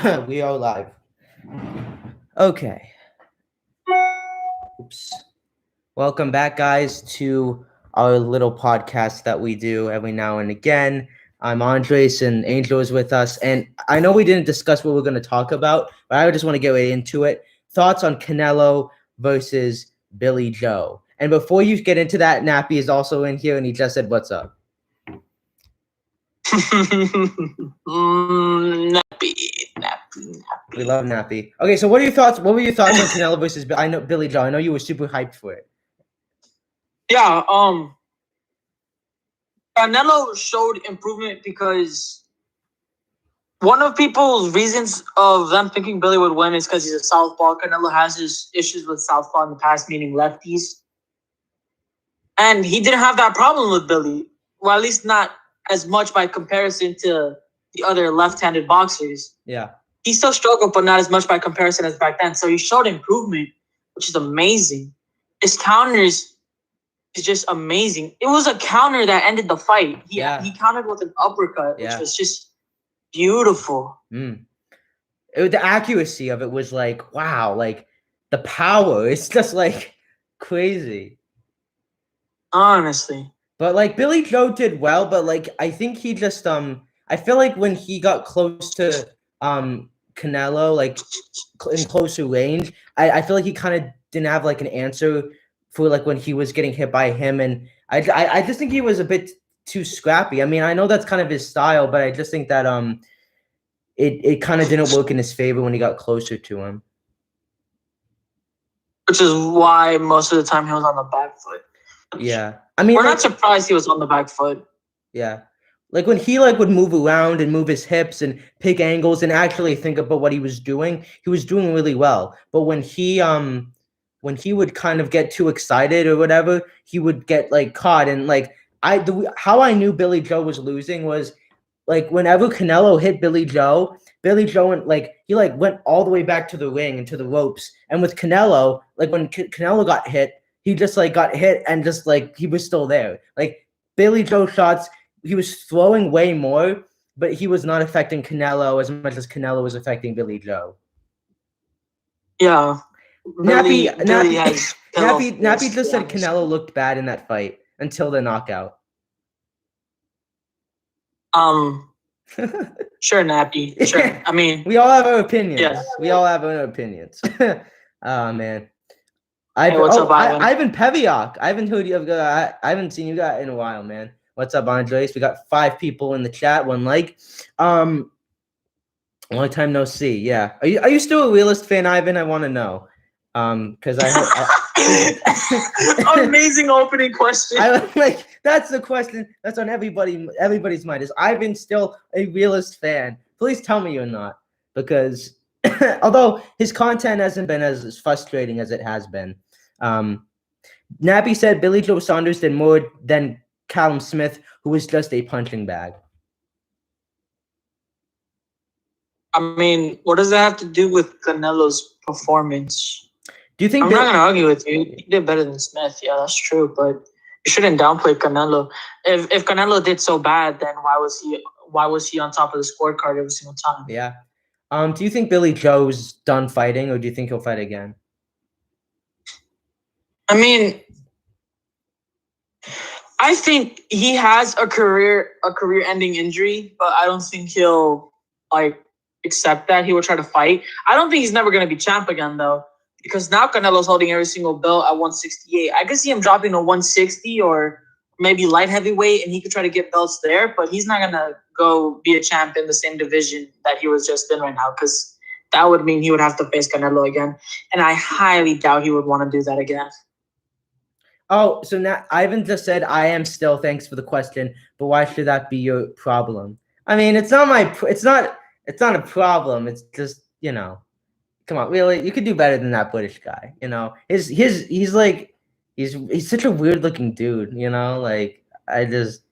We are live. Okay. Oops. Welcome back, guys, to our little podcast that we do every now and again. I'm Andres, and Angel is with us. And I know we didn't discuss what we're going to talk about, but I just want to get right into it. Thoughts on Canelo versus Billy Joe. And before you get into that, Nappy is also in here, and he just said, "What's up?" Nappy. We love Nappy. Okay, so what are your thoughts? What were your thoughts on Canelo versus Billy Joe? I know you were super hyped for it. Yeah, Canelo showed improvement because one of people's reasons of them thinking Billy would win is because he's a southpaw. Canelo has his issues with southpaw in the past, meaning lefties. And he didn't have that problem with Billy. Well, at least not as much by comparison to the other left-handed boxers. Yeah. He still struggled, but not as much by comparison as back then. So he showed improvement, which is amazing. His counters is just amazing. It was a counter that ended the fight. He countered with an uppercut, which was just beautiful. The accuracy of it was like, wow, like the power. It's just like crazy. Honestly. But like Billy Joe did well, but like I think he just I feel like when he got close to Canelo, like in closer range, I feel like he kind of didn't have like an answer for like when he was getting hit by him, and I just think he was a bit too scrappy. I mean, I know that's kind of his style, but I just think that it kind of didn't work in his favor when he got closer to him. Which is why most of the time he was on the back foot. Yeah. I mean, we're not surprised he was on the back foot. Yeah. Like when he would move around and move his hips and pick angles and actually think about what he was doing really well. But when he would kind of get too excited or whatever, he would get like caught. And like how I knew Billy Joe was losing was like whenever Canelo hit Billy Joe went went all the way back to the ring and to the ropes. And with Canelo, like when Canelo got hit, he just like got hit and just like he was still there. Like Billy Joe shots, he was throwing way more, but he was not affecting Canelo as much as Canelo was affecting Billy Joe. Yeah. Nappy just said Canelo looked bad in that fight until the knockout. Sure, Nappy. Sure. I mean, we all have our opinions. Yeah. We all have our opinions. Oh man. What's up, Ivan? Ivan Peviok. I haven't heard you. I haven't seen you guys in a while, man. What's up, Andres? We got 5 people in the chat. 1 like. Long time no see. Yeah. Are you still a realist fan, Ivan? I want to know. Because amazing opening question. That's the question that's on everybody's mind. Is Ivan still a realist fan? Please tell me you're not, because although his content hasn't been as frustrating as it has been. Nappy said Billy Joe Saunders did more than Callum Smith, who was just a punching bag. I mean, what does that have to do with Canelo's performance? Do you think I'm not gonna argue with you. He did better than Smith. Yeah, that's true. But you shouldn't downplay Canelo. If Canelo did so bad, then why was he on top of the scorecard every single time? Yeah. Do you think Billy Joe's done fighting, or do you think he'll fight again? I mean, I think he has a career-ending injury, but I don't think he'll accept that. He will try to fight. I don't think he's never gonna be champ again though, because now Canelo's holding every single belt at 168. I could see him dropping to 160 or maybe light heavyweight, and he could try to get belts there, but he's not gonna go be a champ in the same division that he was just in right now, because that would mean he would have to face Canelo again, and I highly doubt he would want to do that again. Oh, so now Ivan just said, "I am still." Thanks for the question, but why should that be your problem? I mean, it's not a problem. It's just, you know, come on, really, you could do better than that British guy. You know, he's such a weird looking dude. You know, like I think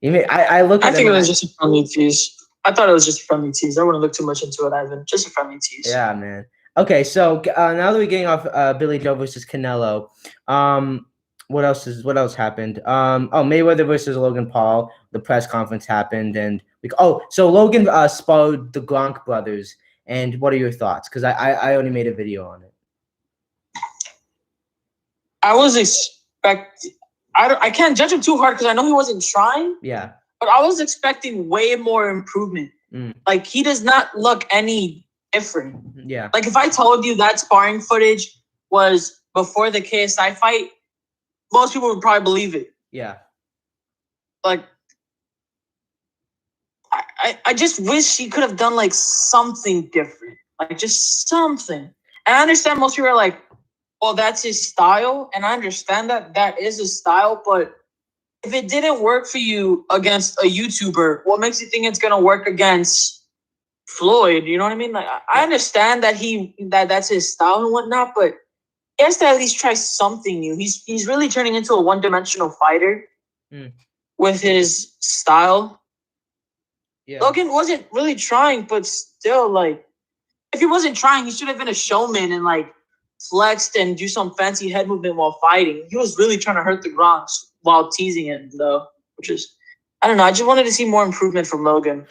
it was just a friendly tease. I thought it was just a friendly tease. I wouldn't look too much into it, Ivan. Just a friendly tease. Yeah, man. Okay, so now that we're getting off Billy Joe versus Canelo, what else happened? Mayweather versus Logan Paul. The press conference happened, and so Logan sparred the Gronk brothers, And what are your thoughts? Because I only made a video on it. I was expecting. I can't judge him too hard because I know he wasn't trying. Yeah. But I was expecting way more improvement. Like, he does not look any different. Yeah. Like, if I told you that sparring footage was before the KSI fight, most people would probably believe it. Yeah. Like, I just wish he could have done, like, something different. Like, just something. And I understand most people are like, well, that's his style. And I understand that is his style. But if it didn't work for you against a YouTuber, what makes you think it's going to work against Floyd? You know what I mean? Like, I understand that that's his style and whatnot, but he has to at least try something new. He's really turning into a one-dimensional fighter with his style. Yeah. Logan wasn't really trying, but still, like, if he wasn't trying, he should have been a showman and, like, flexed and do some fancy head movement while fighting. He was really trying to hurt the Gronks while teasing it, though, which is, I don't know. I just wanted to see more improvement from Logan.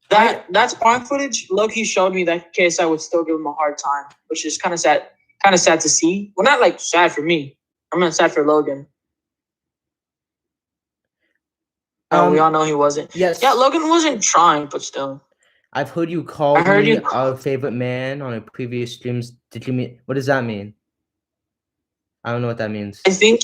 That sparring footage, low-key showed me that KSI would still give him a hard time, which is kind of sad. Kind of sad to see. Well, not like sad for me. I'm not sad for Logan. We all know he wasn't. Yes. Yeah, Logan wasn't trying, but still. I've heard you call me our favorite man on a previous streams. Did you mean? What does that mean? I don't know what that means. I think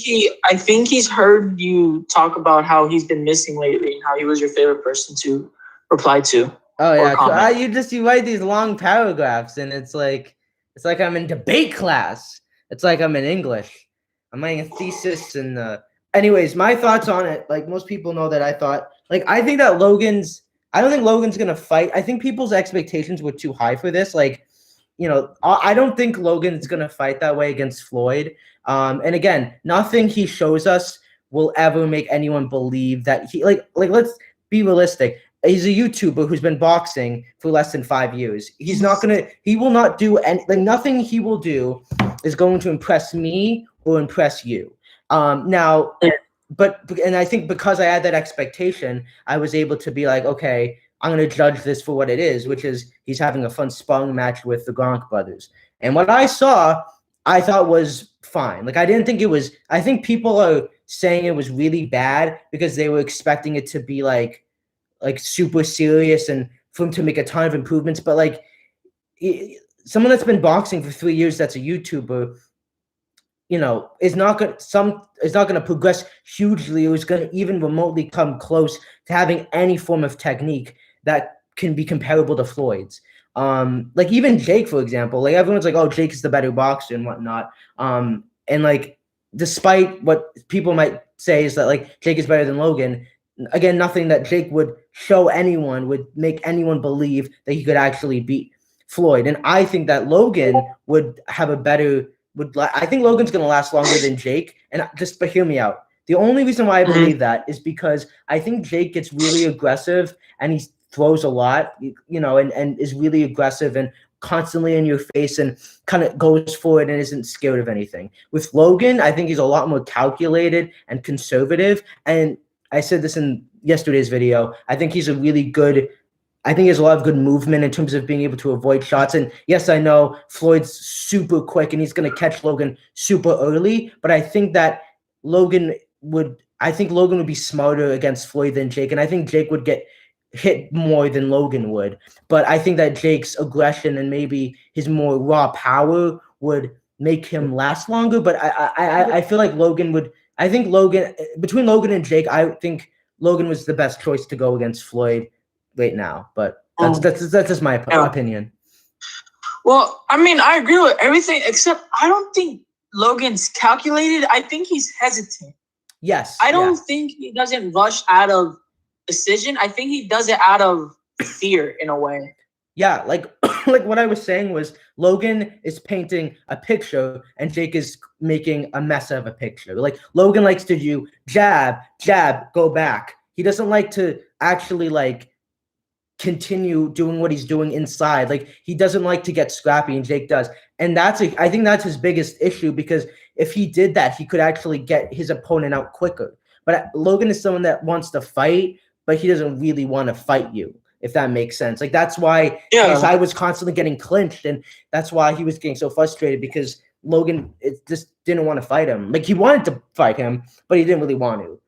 he's heard you talk about how he's been missing lately and how he was your favorite person to reply to. Oh yeah, you write these long paragraphs and it's like I'm in debate class. It's like I'm in English. I'm writing a thesis and anyways, my thoughts on it. Like, most people know that I think that I don't think Logan's gonna fight. I think people's expectations were too high for this. Like, you know, I don't think Logan's gonna fight that way against Floyd. And again, nothing he shows us will ever make anyone believe that he like let's be realistic. He's a YouTuber who's been boxing for less than 5 years. He will not do any, like, nothing he will do is going to impress me or impress you. Now, but I think because I had that expectation, I was able to be like, okay, I'm going to judge this for what it is, which is he's having a fun sparring match with the Gronk brothers. And what I saw, I thought was fine. Like, I didn't think it was, I think people are saying it was really bad because they were expecting it to be like super serious and for him to make a ton of improvements. But like, someone that's been boxing for 3 years, that's a YouTuber, you know, is not going to progress hugely or is going to even remotely come close to having any form of technique that can be comparable to Floyd's. Like, even Jake, for example, like, everyone's like, oh, Jake is the better boxer and whatnot. And like, despite what people might say is that like Jake is better than Logan, again, nothing that Jake would show anyone would make anyone believe that he could actually beat Floyd. And I think that Logan would have a better, I think Logan's going to last longer than Jake. And but hear me out. The only reason why I believe that is because I think Jake gets really aggressive and he throws a lot, you know, and is really aggressive and constantly in your face and kind of goes for it and isn't scared of anything. With Logan, I think he's a lot more calculated and conservative. And I said this in yesterday's video. I think he has a lot of good movement in terms of being able to avoid shots. And yes, I know Floyd's super quick and he's going to catch Logan super early, but I think that Logan would be smarter against Floyd than Jake. And I think Jake would get hit more than Logan would. But I think that Jake's aggression and maybe his more raw power would make him last longer. But I feel like between Logan and Jake, I think Logan was the best choice to go against Floyd right now. But that's just my opinion. Well, I mean, I agree with everything except I don't think Logan's calculated. I think he's hesitant. Yes. I don't think he doesn't rush out of decision. I think he does it out of fear in a way. Yeah, like what I was saying was Logan is painting a picture and Jake is making a mess of a picture. Like, Logan likes to do jab, go back. He doesn't like to actually like continue doing what he's doing inside. Like, he doesn't like to get scrappy, and Jake does. And I think that's his biggest issue, because if he did that, he could actually get his opponent out quicker. But Logan is someone that wants to fight, but he doesn't really want to fight you. if that makes sense. Like that's why Yeah. KSI was constantly getting clinched, and that's why he was getting so frustrated because Logan just didn't want to fight him. Like he wanted to fight him, but he didn't really want to.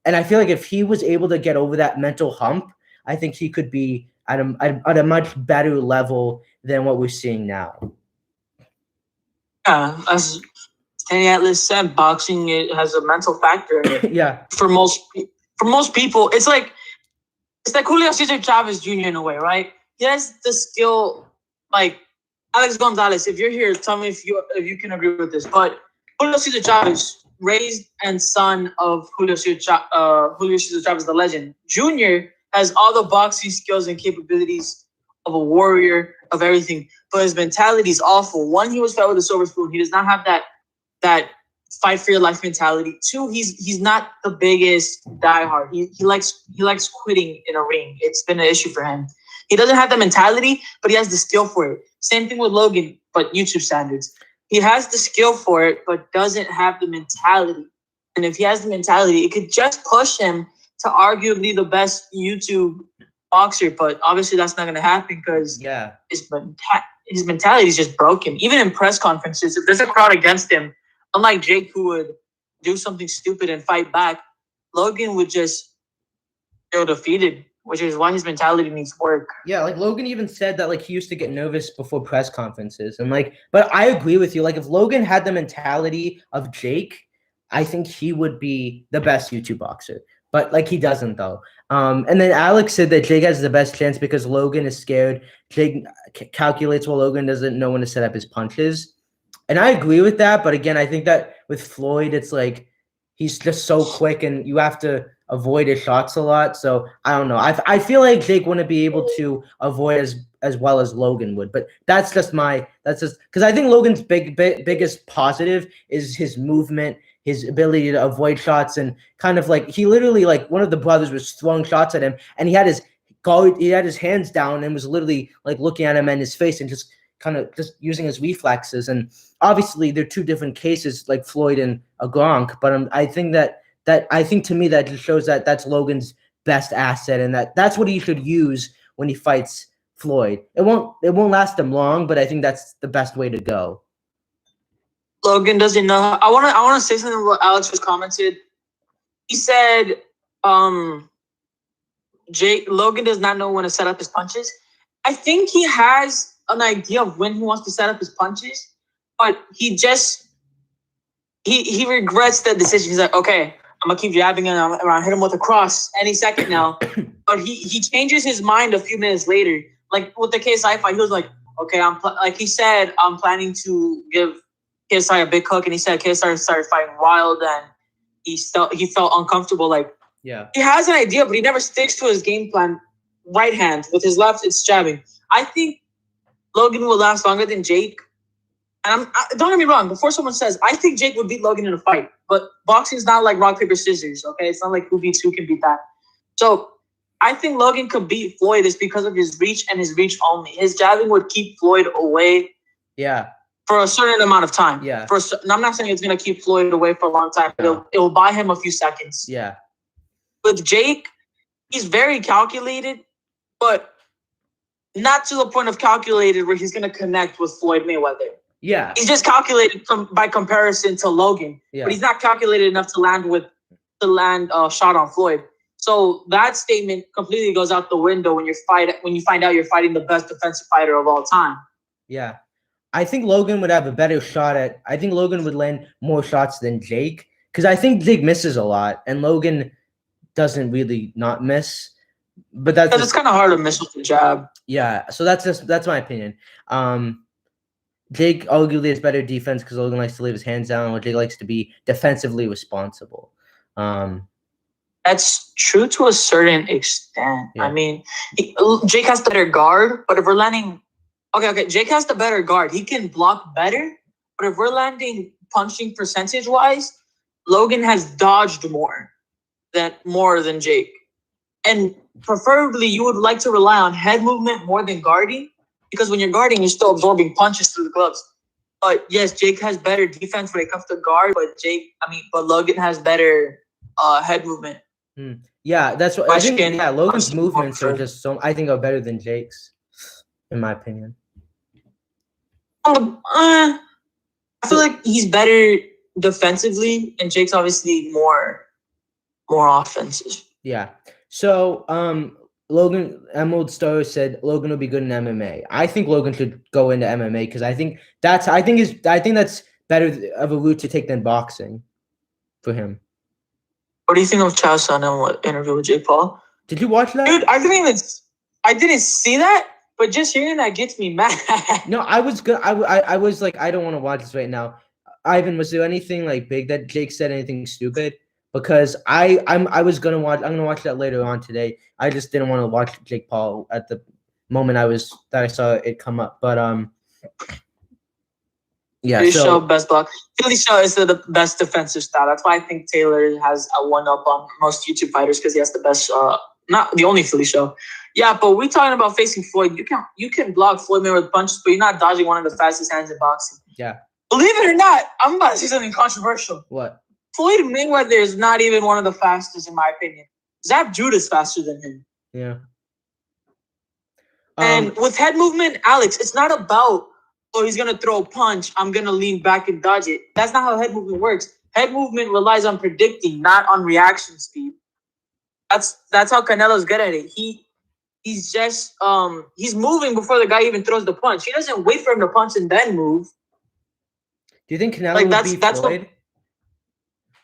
And I feel like if he was able to get over that mental hump, I think he could be at a much better level than what we're seeing now. Yeah, as Danny Atlas said, boxing it has a mental factor in it. Yeah. For most people, it's like Julio Cesar Chavez Jr. in a way, right? He has the skill, like Alex Gonzalez. If you're here, tell me if you can agree with this. But Julio Cesar Chavez, raised and son of Julio Cesar Chavez, the legend, Jr. has all the boxing skills and capabilities of a warrior, of everything, but his mentality is awful. One, he was fed with a silver spoon. He does not have that fight for your life mentality. Two, he's not the biggest diehard. He likes quitting in a ring. It's been an issue for him. He doesn't have the mentality, but he has the skill for it. Same thing with Logan, but YouTube standards. He has the skill for it, but doesn't have the mentality. And if he has the mentality, it could just push him to arguably the best YouTube boxer. But obviously, that's not going to happen because his mentality is just broken. Even in press conferences, if there's a crowd against him, unlike Jake, who would do something stupid and fight back, Logan would just feel defeated, which is why his mentality needs work. Yeah, like Logan even said that like he used to get nervous before press conferences, and like, but I agree with you. Like if Logan had the mentality of Jake, I think he would be the best YouTube boxer. But like he doesn't though. And then Alex said that Jake has the best chance because Logan is scared. Jake calculates while Logan doesn't know when to set up his punches. And I agree with that, but again, I think that with Floyd, it's like he's just so quick, and you have to avoid his shots a lot. So I don't know. I feel like Jake wouldn't be able to avoid as well as Logan would, but that's just because I think Logan's biggest positive is his movement, his ability to avoid shots, and kind of like he literally like one of the brothers was throwing shots at him, and he had his hands down and was literally like looking at him in his face and just kind of just using his reflexes. And obviously they're two different cases, like Floyd and a Gronk, but I think I think to me that just shows that that's Logan's best asset, and that's what he should use when he fights Floyd. It won't last him long, but I think that's the best way to go. Logan doesn't know. I want to say something what Alex was commented. He said, Logan does not know when to set up his punches. I think he has an idea of when he wants to set up his punches, but he regrets the decision. He's like, okay, I'm gonna keep jabbing him. I'm gonna hit him with a cross any second now. But he changes his mind a few minutes later. Like with the KSI fight, he was like, okay, like he said, I'm planning to give KSI a big hook, and he said KSI started fighting wild, and he felt uncomfortable. Like yeah, he has an idea, but he never sticks to his game plan. Right hand with his left, it's jabbing. I think Logan will last longer than Jake. And don't get me wrong. Before someone says, I think Jake would beat Logan in a fight, but boxing's not like rock paper scissors. Okay, it's not like who beats who can beat that. So I think Logan could beat Floyd is because of his reach and his reach only. His jabbing would keep Floyd away. Yeah. For a certain amount of time. Yeah. I'm not saying it's gonna keep Floyd away for a long time, but it will buy him a few seconds. Yeah. With Jake, he's very calculated, but not to the point of calculated where he's going to connect with Floyd Mayweather. Yeah. He's just calculated by comparison to Logan, but he's not calculated enough to land a shot on Floyd. So that statement completely goes out the window when you find out you're fighting the best defensive fighter of all time. Yeah. I think Logan would have a better shot I think Logan would land more shots than Jake, because I think Jake misses a lot and Logan doesn't really not miss. But it's kind of hard to miss with the jab. Yeah, so that's my opinion. Jake arguably has better defense because Logan likes to leave his hands down, while Jake likes to be defensively responsible. That's true to a certain extent. Yeah. I mean, Jake has the better guard, but if we're landing, okay, Jake has the better guard. He can block better, but if we're landing punching percentage wise, Logan has dodged more than Jake. And preferably, you would like to rely on head movement more than guarding, because when you're guarding, you're still absorbing punches through the gloves. But yes, Jake has better defense when it comes to guard, but Logan has better head movement. Yeah, that's what I think. Question. Yeah, Logan's Question movements are for- just I think are better than Jake's, in my opinion. I feel like he's better defensively, and Jake's obviously more offensive. Yeah. So, Logan Emerald Star said Logan will be good in MMA. I think Logan should go into MMA because I think that's better of a route to take than boxing for him. What do you think of Chael Sonnen interview with Jake Paul? Did you watch that? Dude, I didn't see that, but just hearing that gets me mad. No, I was good. I was like, I don't want to watch this right now. Ivan, was there anything like big that Jake said, anything stupid? Because I'm gonna watch that later on today. I just didn't want to watch Jake Paul at the moment I saw it come up. But yeah. Philly So Show best block. Philly Show is the best defensive style. That's why I think Taylor has a one up on most YouTube fighters because he has the best. Not the only Philly Show. Yeah, but we talking about facing Floyd. You can block Floyd Mayweather with punches, but you're not dodging one of the fastest hands in boxing. Yeah. Believe it or not, I'm about to say something controversial. What? Floyd Mayweather is not even one of the fastest, in my opinion. Zab Judah's faster than him. Yeah. And with head movement, Alex, it's not about, oh, he's going to throw a punch, I'm going to lean back and dodge it. That's not how head movement works. Head movement relies on predicting, not on reaction speed. That's how Canelo's good at it. He's just he's moving before the guy even throws the punch. He doesn't wait for him to punch and then move. Do you think Canelo would beat Floyd?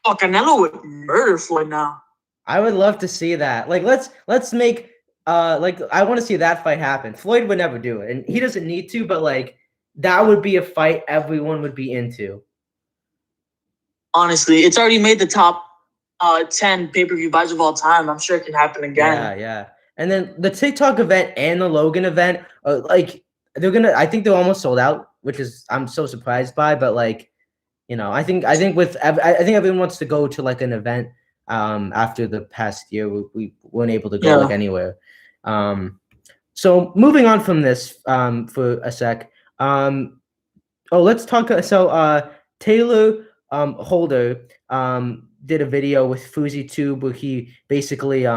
Canelo would murder Floyd now. I would love to see that. Like, let's make like I want to see that fight happen. Floyd would never do it, and he doesn't need to. But like, that would be a fight everyone would be into. Honestly, it's already made the top 10 pay-per-view buys of all time. I'm sure it can happen again. Yeah. And then the TikTok event and the Logan event, like I think they're almost sold out, which is I'm so surprised by. But like, I think everyone wants to go to like an event. After the past year, we weren't able to go like anywhere. So moving on from this, for a sec. Let's talk. So Taylor Holder did a video with Fuzi Tube where he basically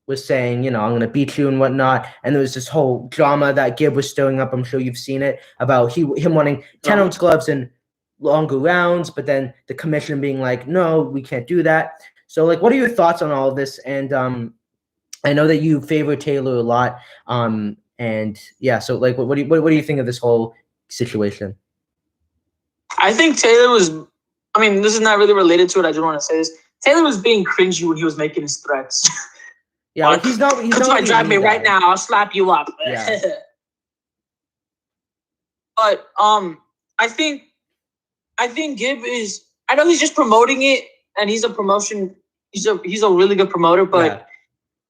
was saying, I'm gonna beat you and whatnot. And there was this whole drama that Gib was stirring up. I'm sure you've seen it about him wanting 10-ounce gloves and longer rounds, but then the commission being like, no, we can't do that. So like, what are your thoughts on all of this? And I know that you favor Taylor a lot. And yeah, so like, what do you think of this whole situation? I think Taylor was. I mean, this is not really related to it. I just want to say this. Taylor was being cringy when he was making his threats. Yeah, like he's not. That's why drive me right now. I'll slap you up. Yeah. But I think Gib is. I know he's just promoting it, and he's a promotion. He's a really good promoter, but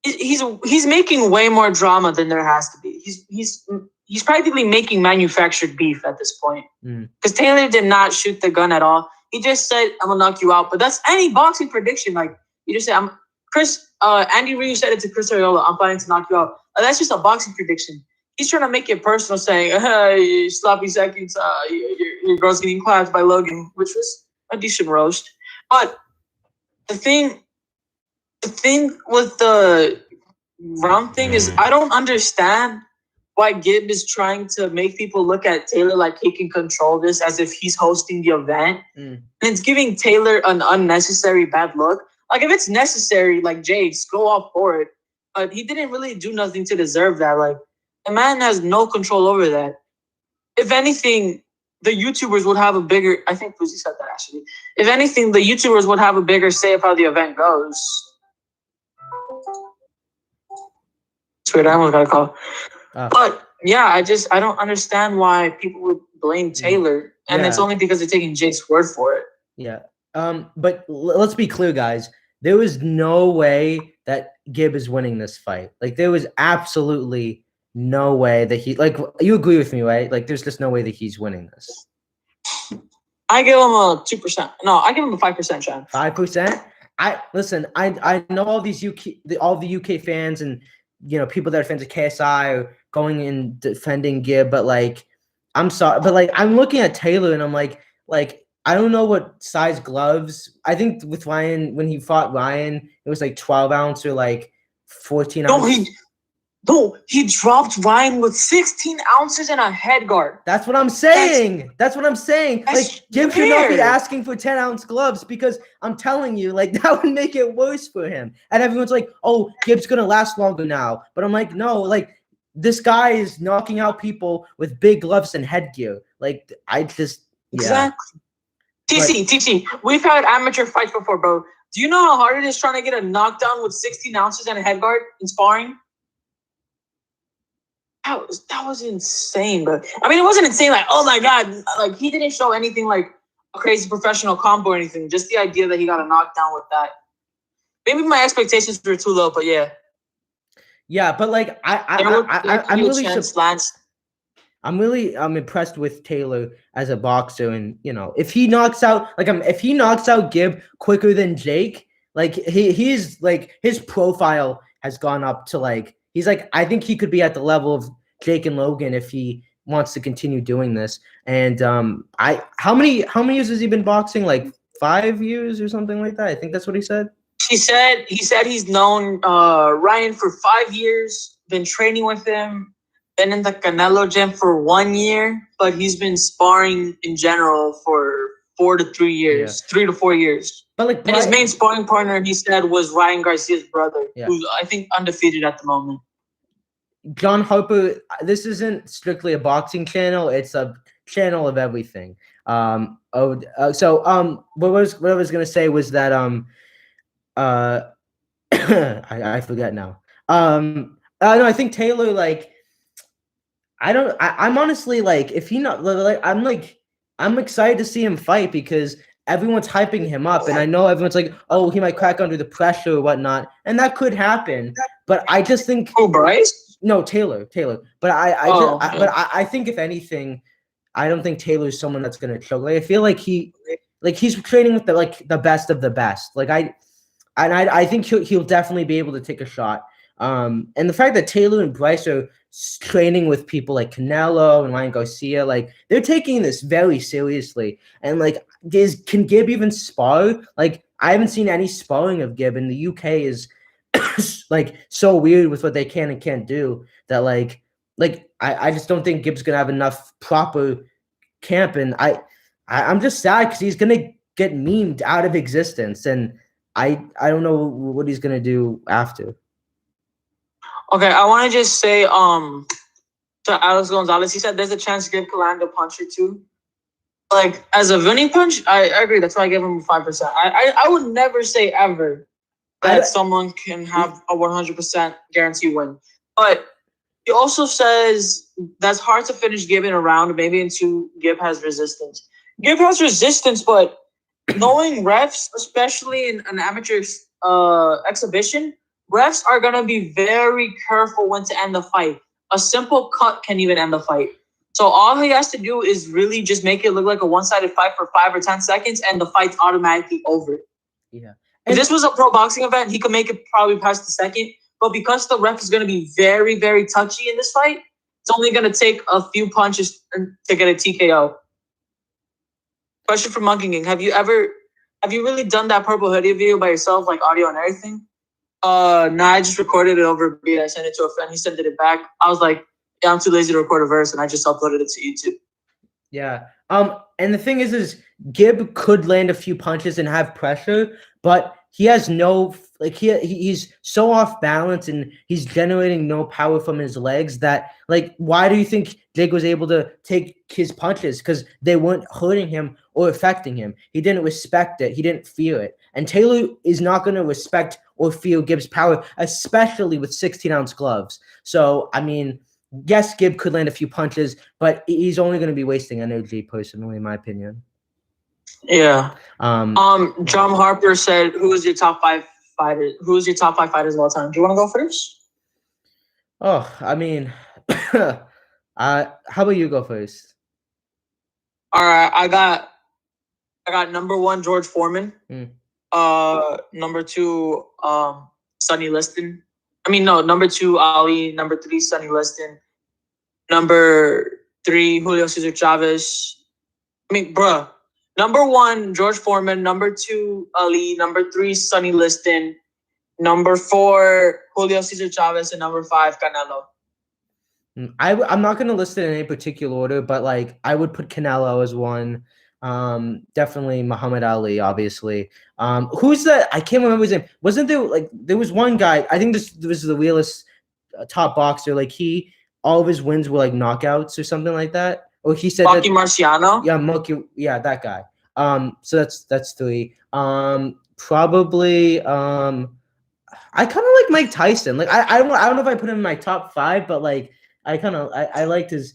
he's making way more drama than there has to be. He's practically making manufactured beef at this point. Because Taylor did not shoot the gun at all. He just said, "I'm gonna knock you out." But that's any boxing prediction. Like you just say, Andy Reid said it to Chris Ariola, "I'm planning to knock you out." That's just a boxing prediction. He's trying to make it personal, saying, "Hey, sloppy seconds, your girl's getting clapped by Logan," which was a decent roast. But the thing with the round thing is, I don't understand why Gib is trying to make people look at Taylor like he can control this, as if he's hosting the event. And it's giving Taylor an unnecessary bad look. Like, if it's necessary, like Jake's, go off for it. But he didn't really do nothing to deserve that. Like, the man has no control over that. If anything, the YouTubers would have a bigger. I think Fuzi said that actually. If anything, the YouTubers would have a bigger say of how the event goes. Swear, I almost got a call. But yeah, I don't understand why people would blame Taylor, and it's only because they're taking Jake's word for it. Yeah. But let's be clear, guys. There was no way that Gib is winning this fight. Like, there was absolutely no way that he. Like, you agree with me, right? Like, there's just no way that he's winning this. I give him a 2%. No, I give him a 5% chance. 5%. I know all these all the UK fans and people that are fans of KSI are going and defending Gib, but like, I'm sorry, but like, I'm looking at Taylor and I'm like I don't know what size gloves. I think with Ryan, when he fought Ryan, it was like 12 ounce or like 14 ounce. No, he dropped Ryan with 16 ounces and a head guard. That's what I'm saying. That's what I'm saying. That's Like, Gibbs should not be weird. asking for 10-ounce gloves because I'm telling you, like, that would make it worse for him. And everyone's like, oh, Gibbs gonna last longer now. But I'm like, no, like, this guy is knocking out people with big gloves and headgear. Like, I just, yeah. Exactly. TC, we've had amateur fights before, bro. Do you know how hard it is trying to get a knockdown with 16 ounces and a head guard in sparring? That was insane, bro. I mean, it wasn't insane, like, oh my God. Like, he didn't show anything like a crazy professional combo or anything. Just the idea that he got a knockdown with that. Maybe my expectations were too low, but yeah. Yeah, but like I'm really impressed with Taylor as a boxer, and you know, if he knocks out Gibb quicker than Jake, like he's like his profile has gone up to like he's like I think he could be at the level of Jake and Logan if he wants to continue doing this. And how many years has he been boxing? Like 5 years or something like that. I think that's what he said. He said he's known Ryan for 5 years, been training with him, been in the Canelo gym for 1 year, but he's been sparring in general for 4 to 3 years, 3 to 4 years. But like, and his main sparring partner, he said, was Ryan Garcia's brother, who's I think undefeated at the moment. John Harper, this isn't strictly a boxing channel; it's a channel of everything. What I was gonna say was that I forget now. No, I think Taylor, like, I'm honestly like, if he not like, I'm excited to see him fight because everyone's hyping him up, and I know everyone's like, oh, he might crack under the pressure or whatnot, and that could happen. But I just think, Bryce? No, Taylor. But I think if anything, I don't think Taylor's someone that's gonna choke. Like, I feel like he's training with the best of the best. Like I think he'll definitely be able to take a shot. And the fact that Taylor and Bryce are training with people like Canelo and Ryan Garcia, like they're taking this very seriously. And like, can Gibb even spar? Like, I haven't seen any sparring of Gibb, and the UK is like so weird with what they can and can't do that like I just don't think Gibb's gonna have enough proper camp, and I'm just sad because he's gonna get memed out of existence, and I don't know what he's gonna do after. Okay, I want to just say to Alex Gonzalez, he said there's a chance Gibb could land a punch or two. Like, as a winning punch, I agree. That's why I gave him 5%. I would never say ever that someone can have a 100% guarantee win. But he also says that's hard to finish Gibb in a round, maybe in 2. Gibb has resistance. Gibb has resistance, but knowing refs, especially in an amateur exhibition, refs are going to be very careful when to end the fight. A simple cut can even end the fight. So all he has to do is really just make it look like a one-sided fight for 5 or 10 seconds, and the fight's automatically over. Yeah. If this was a pro boxing event, he could make it probably past the second. But because the ref is going to be very, very touchy in this fight, it's only going to take a few punches to get a TKO. Question for Monkey King. Have you really done that purple hoodie video by yourself, like audio and everything? No, I just recorded it over a beat. I sent it to a friend. He sent it back. I was like, yeah, I'm too lazy to record a verse, and I just uploaded it to YouTube. Yeah. And the thing is Gibb could land a few punches and have pressure, but he has no, like, he's so off balance, and he's generating no power from his legs that, like, why do you think Jake was able to take his punches? Because they weren't hurting him or affecting him. He didn't respect it. He didn't feel it. And Taylor is not going to respect or feel Gibb's power, especially with 16-ounce gloves. So, I mean, yes, Gibb could land a few punches, but he's only going to be wasting energy, personally, in my opinion. Yeah. John Harper said, "Who is your top 5 fighters? Who is your top 5 fighters of all time?" Do you want to go first? Oh, I mean, how about you go first? All right, I got number 1 George Foreman. Number 2 Sonny Liston. Number 2 Ali. Number 3 Sonny Liston. Number 3 Julio Cesar Chavez. Bruh. Number 1, George Foreman. Number 2, Ali. Number 3, Sonny Liston. Number 4, Julio Cesar Chavez, and number 5, Canelo. I'm not gonna list it in any particular order, but like I would put Canelo as one. Definitely Muhammad Ali, obviously. Who's that? I can't remember his name. Wasn't there was one guy? I think this was the realest top boxer. Like all of his wins were like knockouts or something like that. Or he said Rocky Marciano. Yeah, yeah, that guy. So that's 3. Probably. I kind of like Mike Tyson. Like I don't know if I put him in my top 5, but like I liked his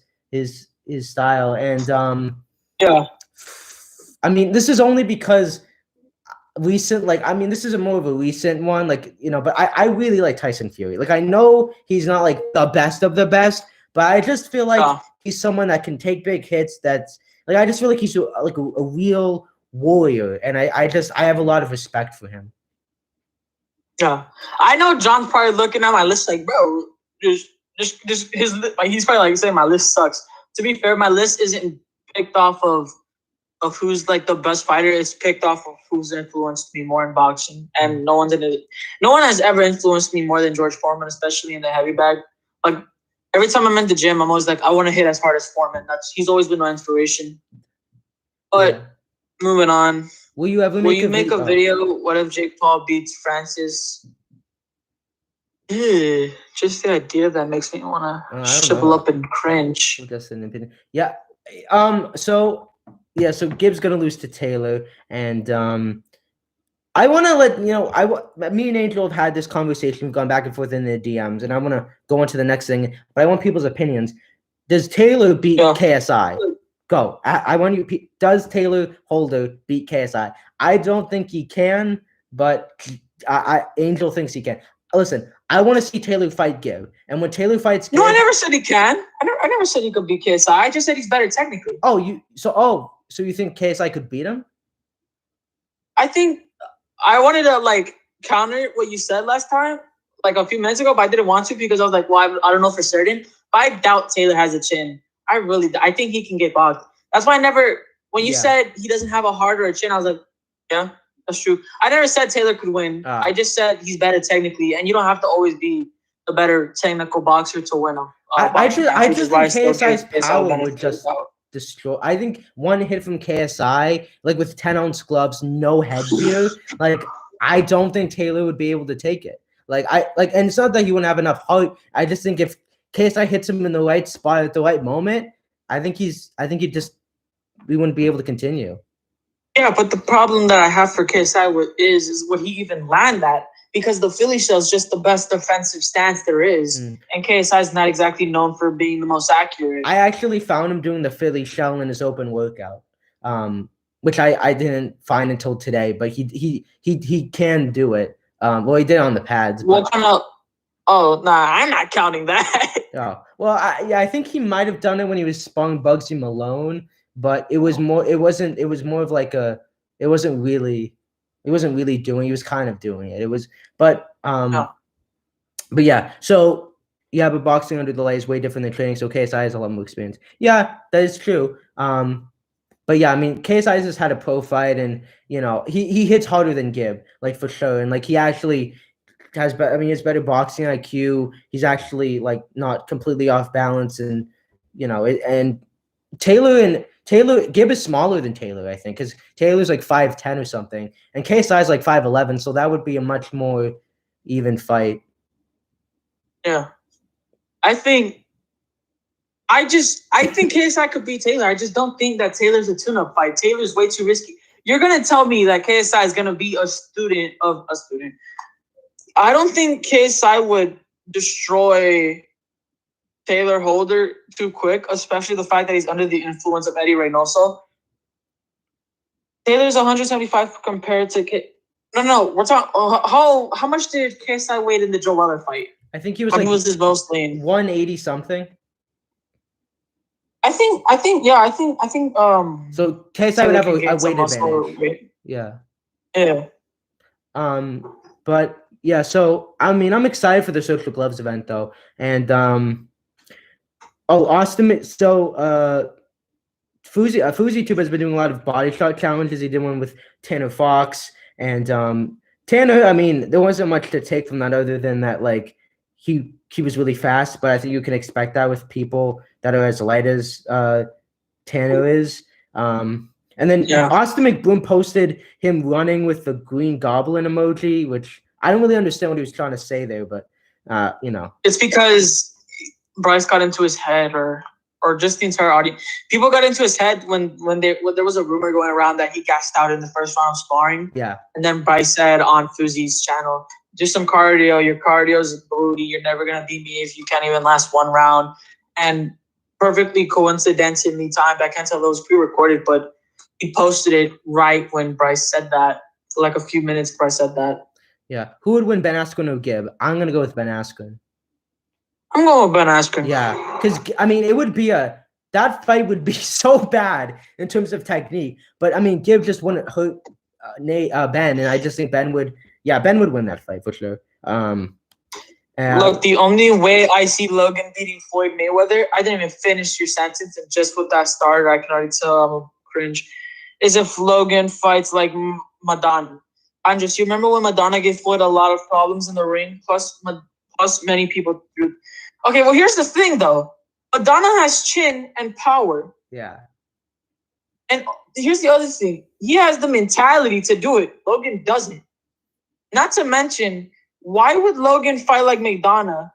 style. And yeah. I mean, this is only because recent, like, I mean, this is more of a recent one, like, but I really like Tyson Fury. Like, I know he's not like the best of the best, but I just feel like he's someone that can take big hits. That's like, I just feel like he's a real warrior, and I have a lot of respect for him. Yeah, I know John's probably looking at my list like, bro, just his like he's probably like saying my list sucks. To be fair, my list isn't picked off of who's like the best fighter. It's picked off of who's influenced me more in boxing, and no one has ever influenced me more than George Foreman, especially in the heavy bag. Like every time I'm in the gym, I'm always like, I want to hit as hard as Foreman. He's always been my inspiration. But moving on. Will you ever make a video? What if Jake Paul beats Francis? Just the idea that makes me want to shrivel up and cringe. Just an opinion. Yeah. So Gibbs gonna lose to Taylor, and I want to let me and Angel have had this conversation. We've gone back and forth in the DMs, and I want to go on to the next thing. But I want people's opinions. Does Taylor beat KSI? Go. I want you. Does Taylor Holder beat KSI? I don't think he can, but Angel thinks he can. Listen, I want to see Taylor fight Gibb, and when Taylor fights Gibb, no, I never said he can. I never said he could beat KSI. I just said he's better technically. So you think KSI could beat him? I think I wanted to like counter what you said last time, like a few minutes ago, but I didn't want to because I was like, well, I don't know for certain. But I doubt Taylor has a chin. I think he can get bogged. That's why when you said he doesn't have a heart or a chin, I was like, yeah, that's true. I never said Taylor could win. I just said he's better technically, and you don't have to always be a better technical boxer to win. I just think KSI's power would just destroy. I think one hit from KSI, like with 10-ounce gloves, no headgear, like I don't think Taylor would be able to take it. And it's not that he wouldn't have enough heart. I just think if KSI hits him in the right spot at the right moment, I think we wouldn't be able to continue. Yeah, but the problem that I have for KSI is would he even land that? Because the Philly shell is just the best defensive stance there is, and KSI is not exactly known for being the most accurate. I actually found him doing the Philly shell in his open workout, which I didn't find until today. But he can do it. Well, he did it on the pads. What kind of? Oh, nah, I'm not counting that. Oh, well, I think he might have done it when he was sparring Bugsy Malone, but it was more. It was more of like it wasn't really doing. He was kind of doing it. It was, but yeah. So yeah, but boxing under the light is way different than training. So KSI has a lot more experience. Yeah, that is true. But yeah, I mean, KSI has had a pro fight, and he hits harder than Gibb, like for sure, and like he actually has better. I mean, he has better boxing IQ. He's actually like not completely off balance, and and Gibb is smaller than Taylor, I think, because Taylor's like 5'10" or something, and KSI is like 5'11", so that would be a much more even fight. Yeah, I think KSI could beat Taylor. I just don't think that Taylor's a tune-up fight. Taylor's way too risky. You're gonna tell me that KSI is gonna be a student of a student. I don't think KSI would destroy Taylor Holder too quick, especially the fact that he's under the influence of Eddie Reynoso. Taylor's 175 compared to No, we're talking. How much did KSI weigh in the Joe Weller fight? I think he was was his most lean? 180 something. I think. So KSI would have a weight advantage. Yeah. Yeah. But yeah, so I mean, I'm excited for the Social Gloves event though, and Austin. So Fuzi Tuba has been doing a lot of body shot challenges. He did one with Tanner Fox, and Tanner. I mean, there wasn't much to take from that other than that, like he was really fast. But I think you can expect that with people that are as light as Tanner is. And then Austin McBroom posted him running with the Green Goblin emoji, which I don't really understand what he was trying to say there, but it's because Bryce got into his head, or just the entire audience. People got into his head when there was a rumor going around that he gassed out in the first round of sparring. Yeah. And then Bryce said on Fuzi's channel, do some cardio. Your cardio's booty. You're never going to beat me if you can't even last one round. And perfectly coincidentally timed, I can't tell if it was pre-recorded, but he posted it right when Bryce said that. For like a few minutes, Bryce said that. Yeah. Who would win, Ben Askren or Gibb? I'm going to go with Ben Askren. I'm going with Ben Askren. Yeah, because I mean, that fight would be so bad in terms of technique. But I mean, Gibb just wouldn't hurt Ben, and I just think Ben would win that fight for sure. Look, the only way I see Logan beating Floyd Mayweather, I didn't even finish your sentence, and just with that started, I can already tell I'm a cringe. Is if Logan fights like Madonna. You remember when Madonna gave Floyd a lot of problems in the ring? Plus many people. Okay, well, here's the thing, though. Madonna has chin and power. Yeah. And here's the other thing. He has the mentality to do it. Logan doesn't. Not to mention, why would Logan fight like Madonna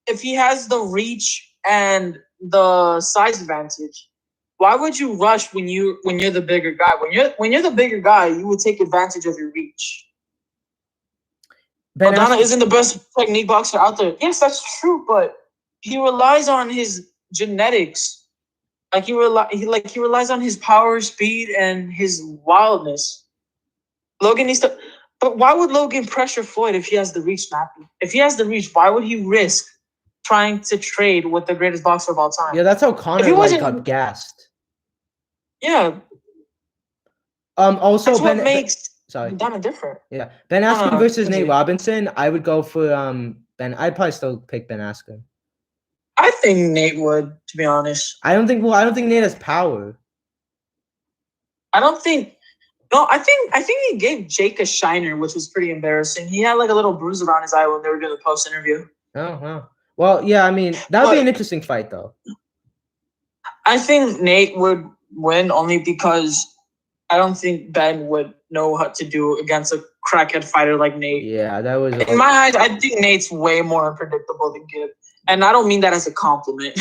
if he has the reach and the size advantage? Why would you rush when you're the bigger guy? When you're the bigger guy, you would take advantage of your reach. Madonna isn't the best technique boxer out there. Yes, that's true, but he relies on his genetics. Like he relies on his power, speed, and his wildness. Logan needs to. But why would Logan pressure Floyd if he has the reach, Matthew? If he has the reach, why would he risk trying to trade with the greatest boxer of all time? Yeah, that's how Conor got gassed. Yeah. Also, that's what makes Madonna different. Yeah, Ben Askren versus Nate Robinson. I would go for Ben. I'd probably still pick Ben Askren. I think Nate would, to be honest. I don't think Nate has power. I think he gave Jake a shiner, which was pretty embarrassing. He had like a little bruise around his eye when they were doing the post interview. Oh wow. Well, yeah, I mean that would be an interesting fight, though. I think Nate would win only because I don't think Ben would know what to do against a crackhead fighter like Nate. Yeah, that was. In my eyes, I think Nate's way more unpredictable than Gibb. And I don't mean that as a compliment.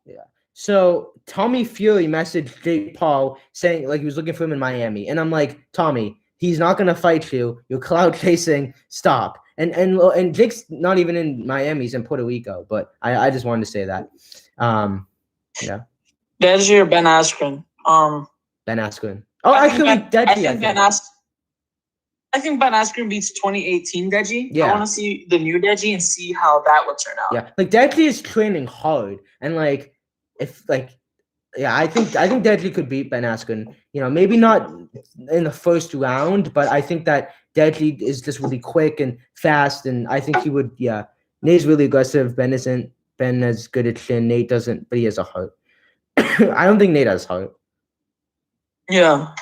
Yeah. So Tommy Fury messaged Jake Paul saying like he was looking for him in Miami, and I'm like, Tommy, he's not gonna fight you. You're cloud chasing. Stop. And Jake's not even in Miami. He's in Puerto Rico. But I just wanted to say that. Yeah. Deji or Ben Askren? Ben Askren. Oh, actually, Deji. I think Ben Askren beats 2018 Deji. Yeah. I want to see the new Deji and see how that would turn out. Yeah, like Deji is training hard, and I think Deji could beat Ben Askren. Maybe not in the first round, but I think that Deji is just really quick and fast, and I think he would. Yeah, Nate's really aggressive. Ben isn't. Ben has good at chin. Nate doesn't, but he has a heart. I don't think Nate has heart. Yeah.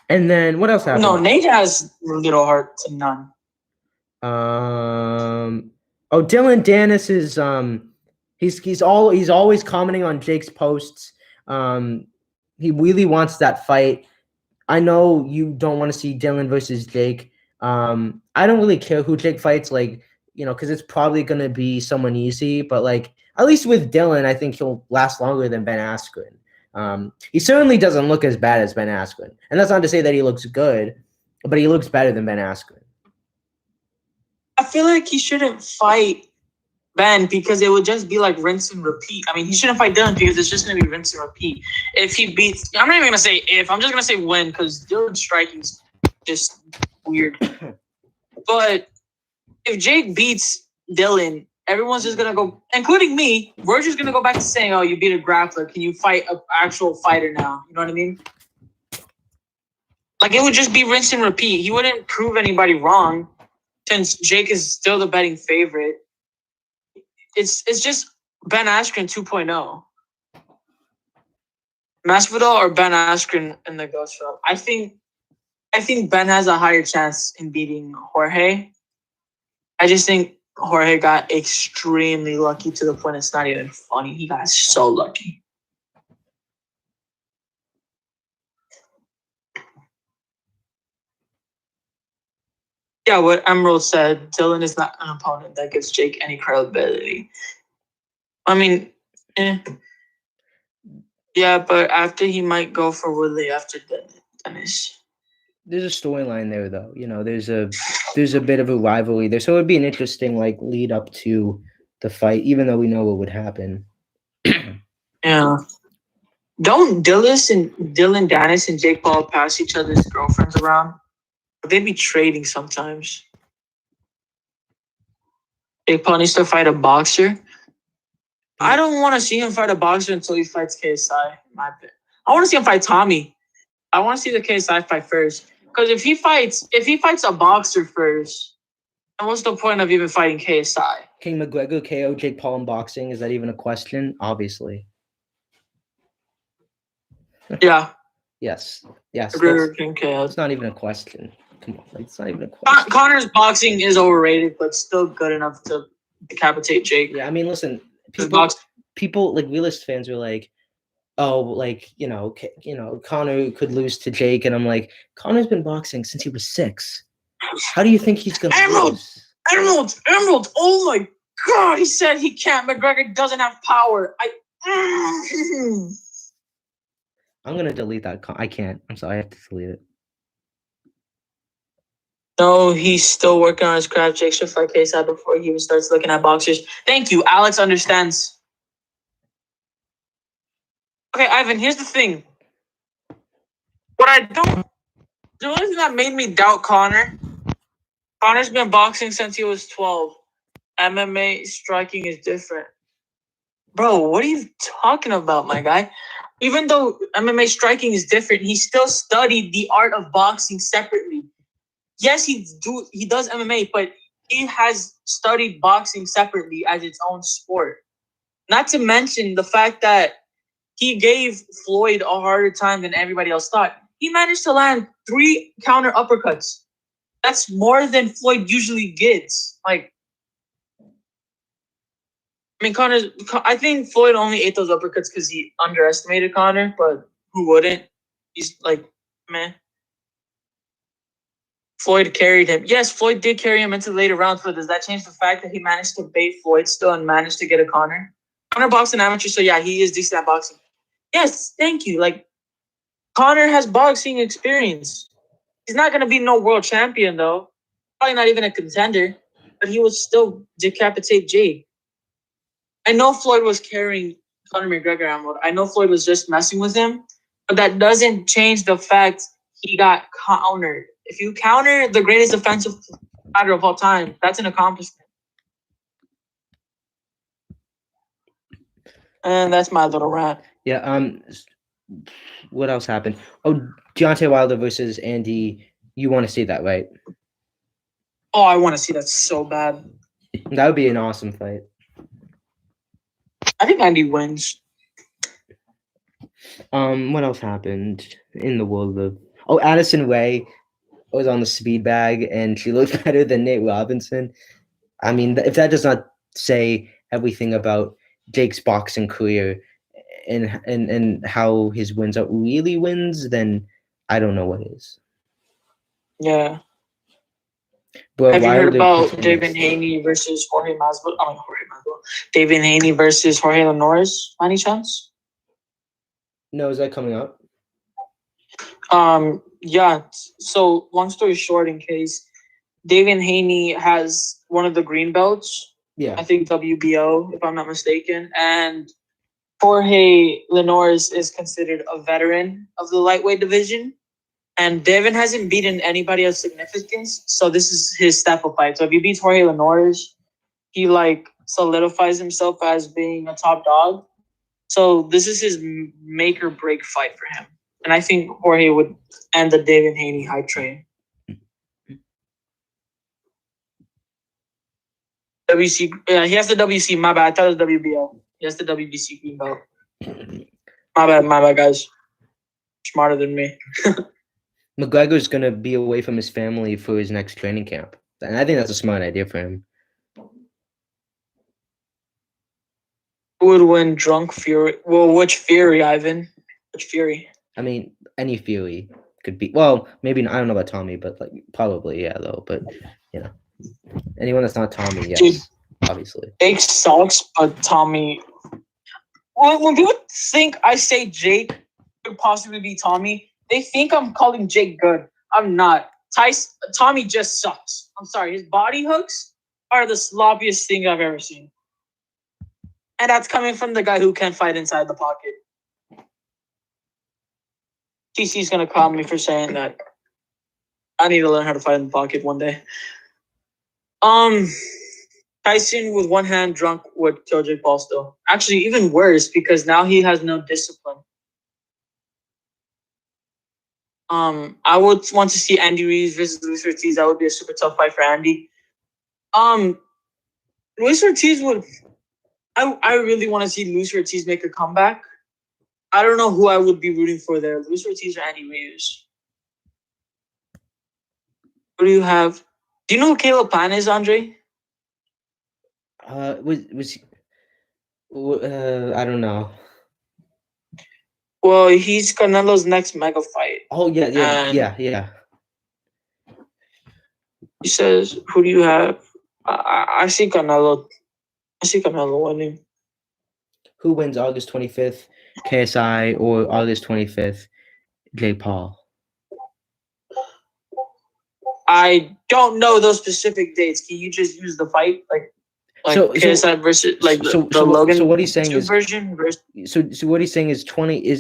And then what else happened? No, Nate has little heart to none. Dylan Dennis is he's always commenting on Jake's posts. He really wants that fight. I know you don't want to see Dylan versus Jake. I don't really care who Jake fights, because it's probably gonna be someone easy. But at least with Dylan, I think he'll last longer than Ben Askren. He certainly doesn't look as bad as Ben Askren. And that's not to say that he looks good, but he looks better than Ben Askren. I feel like he shouldn't fight Ben because it would just be like rinse and repeat. I mean, he shouldn't fight Dylan because it's just going to be rinse and repeat. If he beats... I'm not even going to say if. I'm just going to say when because Dylan's striking is just weird. But if Jake beats Dylan... Everyone's just going to go, including me, we're just going to go back to saying, oh, you beat a grappler. Can you fight an actual fighter now? You know what I mean? It would just be rinse and repeat. He wouldn't prove anybody wrong since Jake is still the betting favorite. It's just Ben Askren 2.0. Masvidal or Ben Askren in the ghost round? I think Ben has a higher chance in beating Jorge. I just think Jorge got extremely lucky to the point it's not even funny. He got so lucky. Yeah, what Emerald said, Dylan is not an opponent that gives Jake any credibility. I mean, yeah, but after he might go for Woodley after Dennis. There's a storyline there, though. There's a bit of a rivalry there, so it would be an interesting lead up to the fight, even though we know what would happen. Yeah. Don't Dylan Dennis and Jake Paul pass each other's girlfriends around? They be trading sometimes. Jake Paul needs to fight a boxer. I don't want to see him fight a boxer until he fights KSI. In my opinion, I want to see him fight Tommy. I want to see the KSI fight first. Because if he fights a boxer first, then what's the point of even fighting KSI? King McGregor KO Jake Paul in boxing? Is that even a question? Obviously. Yeah. Yes. McGregor King KO. It's not even a question. Come on, it's not even a question. Connor's boxing is overrated, but still good enough to decapitate Jake. Yeah, I mean, listen, people like realist fans are like, oh, Connor could lose to Jake, and I'm like, Connor's been boxing since he was 6. How do you think he's gonna lose? Emerald! Oh my God! He said he can't. McGregor doesn't have power. I'm gonna delete that. I can't. I'm sorry. I have to delete it. No, he's still working on his craft. Jake should fight KSI before he even starts looking at boxers. Thank you. Alex understands. Okay, Ivan, here's the thing. The only thing that made me doubt Connor's been boxing since he was 12. MMA striking is different. Bro, what are you talking about, my guy? Even though MMA striking is different, he still studied the art of boxing separately. Yes, he does MMA, but he has studied boxing separately as its own sport. Not to mention the fact that he gave Floyd a harder time than everybody else thought. He managed to land 3 counter uppercuts. That's more than Floyd usually gets. I think Floyd only ate those uppercuts because he underestimated Connor, but who wouldn't? He's man. Floyd carried him. Yes, Floyd did carry him into the later rounds, but does that change the fact that he managed to bait Floyd still and managed to get a Connor? Connor boxed an amateur, so yeah, he is decent at boxing. Yes, thank you. Connor has boxing experience. He's not going to be no world champion, though. Probably not even a contender, but he would still decapitate Jake. I know Floyd was carrying Conor McGregor. I know Floyd was just messing with him, but that doesn't change the fact he got countered. If you counter the greatest defensive fighter of all time, that's an accomplishment. And that's my little rant. Yeah. What else happened? Oh, Deontay Wilder versus Andy. You want to see that, right? Oh, I want to see that so bad. That would be an awesome fight. I think Andy wins. What else happened in the world of? Oh, Addison Rae was on the speed bag, and she looked better than Nate Robinson. I mean, if that does not say everything about Jake's boxing career and how his wins are really wins, then I don't know what is. Yeah. But have you heard about David Haney versus Jorge Masvidal? David Haney versus Jorge Linares, by any chance? No, is that coming up? Yeah. So long story short, in case David Haney has one of the green belts. Yeah. I think WBO, if I'm not mistaken. And Jorge Linares is considered a veteran of the lightweight division. And Devin hasn't beaten anybody of significance, so this is his step-up fight. So if he beats Jorge Linares, he solidifies himself as being a top dog. So this is his make or break fight for him. And I think Jorge would end the David Haney hype train. WC, he has the WC. My bad. I thought it was WBO. He has the WBC green belt. My bad, guys. smarter than me. McGregor's gonna be away from his family for his next training camp, and I think that's a smart idea for him. Who would win, Drunk Fury? Well, which Fury, Ivan? Which Fury? I mean, any Fury could be. Well, maybe I don't know about Tommy, but like probably yeah though. But you know, anyone that's not Tommy, yes, Dude, obviously. Jake sucks, but Tommy. When people think I say Jake could possibly be Tommy, they think I'm calling Jake good. I'm not. Tommy just sucks. I'm sorry. His body hooks are the sloppiest thing I've ever seen. And that's coming from the guy who can't fight inside the pocket. TC's going to call me for saying that. I need to learn how to fight in the pocket one day. Tyson with one hand drunk would kill Jake Paul still. Actually, even worse because now he has no discipline. I would want to see Andy Ruiz versus Luis Ortiz. That would be a super tough fight for Andy. Luis Ortiz would. I really want to see Luis Ortiz make a comeback. I don't know who I would be rooting for there, Luis Ortiz or Andy Ruiz. What do you have? Do you know who Caleb Plant is, Andre? Was I don't know. Well, he's Canelo's next mega fight. Oh yeah. He says, "Who do you have?" I see Canelo. I see Canelo winning. Who wins August 25th, KSI, or August 25th, Jake Paul? I don't know those specific dates. Can you just use the fight like KSI versus the Logan? So what he's saying is version versus. So what he's saying is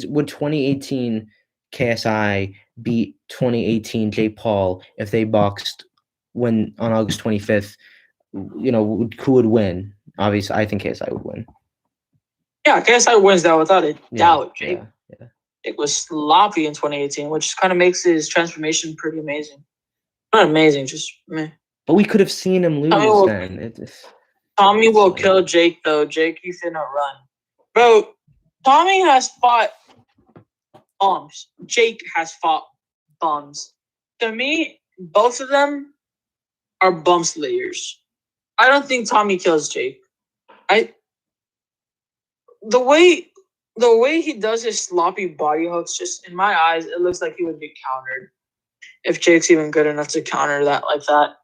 would 2018 KSI beat 2018 Jake Paul if they boxed when on August 25th? You know, who would win? Obviously, I think KSI would win. Yeah, KSI wins that without a doubt. Jake. Yeah. It was sloppy in 2018, which kind of makes his transformation pretty amazing. Not amazing, just meh. But we could have seen him lose then. Tommy will kill Jake, though. Jake, you finna run. Bro, Tommy has fought bums. Jake has fought bums. To me, both of them are bum slayers. I don't think Tommy kills Jake. The way he does his sloppy body hooks, just in my eyes, it looks like he would be countered. If Jake's even good enough to counter that like that.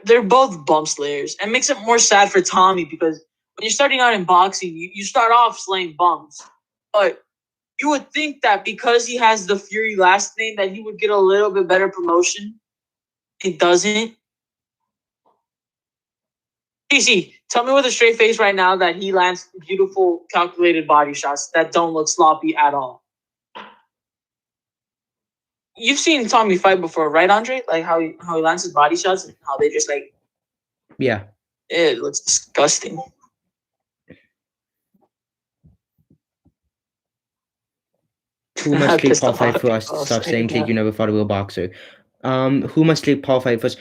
They're both bum slayers. And it makes it more sad for Tommy because when you're starting out in boxing, you start off slaying bums. But you would think that because he has the Fury last name that he would get a little bit better promotion. He doesn't. PC, tell me with a straight face right now that he lands beautiful, calculated body shots that don't look sloppy at all. You've seen Tommy fight before, right, Andre? Like how he lands his body shots and how they just like... Yeah. It looks disgusting. Who must Jake Paul fight for us to stop saying Jake, you never fought a real boxer? Who must Jake Paul fight first?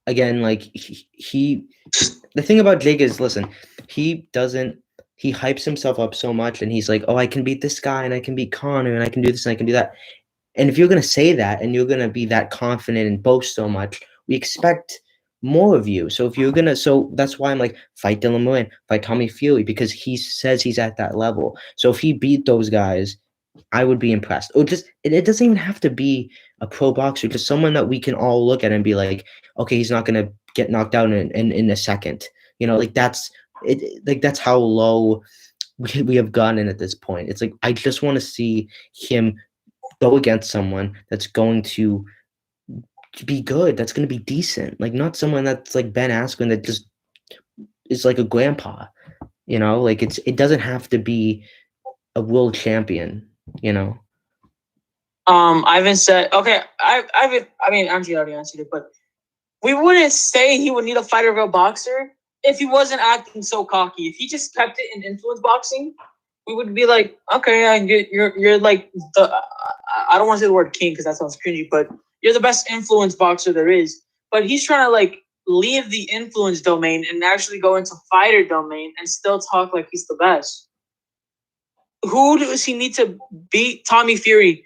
Again, like he the thing about Jake is, listen, he hypes himself up so much and he's like, oh, I can beat this guy and I can beat Connor and I can do this and I can do that. And if you're going to say that and you're going to be that confident and boast so much, we expect more of you. So if you're going to, so that's why I'm like, fight Dylan Moran, fight Tommy Fury, because he says he's at that level. So if he beat those guys, I would be impressed. Or just, it doesn't even have to be a pro boxer, just someone that we can all look at and be like, okay, he's not going to get knocked out in a second. You know, like that's it. Like that's how low we have gotten at this point. It's like, I just want to see him go against someone that's going to be good, that's going to be decent, like not someone that's like Ben Askren that just is like a grandpa, you know, like it doesn't have to be a world champion, you know. Ivan said, okay, I mean, Angie already answered it, but we wouldn't say he would need a fighter real boxer if he wasn't acting so cocky. If he just kept it in influence boxing, we would be like, okay, you're like the, I don't want to say the word king because that sounds cringy, but you're the best influence boxer there is. But he's trying to like leave the influence domain and actually go into fighter domain and still talk like he's the best. who does he need to beat? Tommy Fury.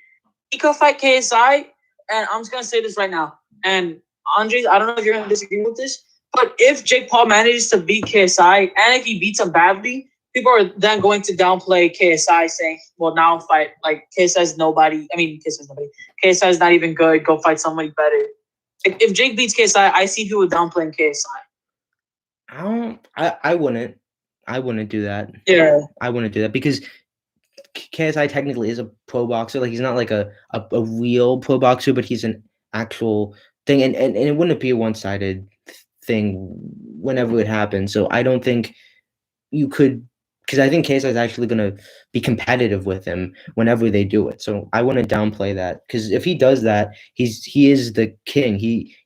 He could fight KSI, and I'm just gonna say this right now. And Andres, I don't know if you're gonna disagree with this, but if Jake Paul manages to beat KSI, and if he beats him badly, people are then going to downplay KSI, saying, "Well, now fight like KSI's nobody. I mean, KSI's nobody. KSI's not even good. Go fight somebody better." If Jake beats KSI, I see people downplaying KSI. I wouldn't. I wouldn't do that. Yeah. I wouldn't do that because KSI technically is a pro boxer. Like he's not like a real pro boxer, but he's an actual thing. And it wouldn't be a one-sided thing whenever it happens. So I don't think you could, because I think KSI is actually going to be competitive with him whenever they do it. So I want to downplay that, because if he does that, he is the king.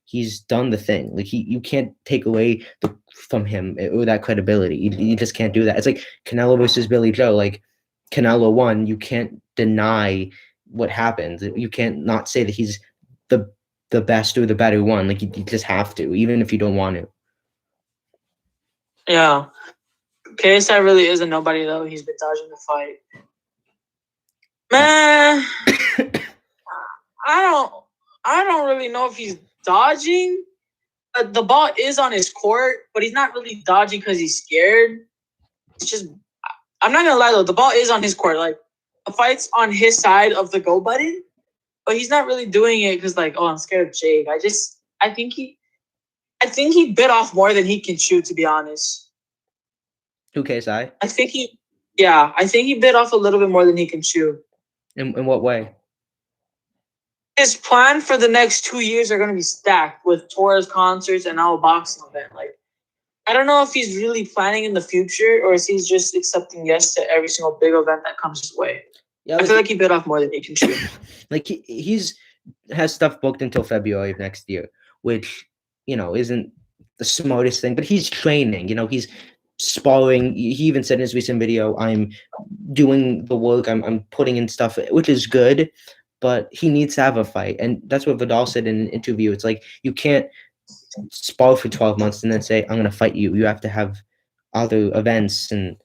He's done the thing. Like you can't take away from him or that credibility. You just can't do that. It's like Canelo versus Billy Joe. Like Canelo won. You can't deny what happened. You can't not say that he's the best or the better one. Like you just have to, even if you don't want to. Yeah. KSI really is a nobody, though. He's been dodging the fight. Man, I don't really know if he's dodging. The ball is on his court, but he's not really dodging because he's scared. It's just, I'm not gonna lie though, the ball is on his court. Like the fight's on his side of the go button, but he's not really doing it because like, oh, I'm scared of Jake. I think he bit off more than he can chew, to be honest. Who, KSI? I think he bit off a little bit more than he can chew. In what way? His plan for the next 2 years are going to be stacked with tours, concerts, and now a boxing event. Like, I don't know if he's really planning in the future or if he's just accepting yes to every single big event that comes his way. Yeah, I feel like he bit off more than he can chew. Like he's has stuff booked until February of next year, which isn't the smartest thing. But he's training. He's sparring. He even said in his recent video, "I'm doing the work. I'm putting in stuff," which is good. But he needs to have a fight. And that's what Vidal said in an interview. It's like you can't spar for 12 months and then say, "I'm going to fight you." You have to have other events. And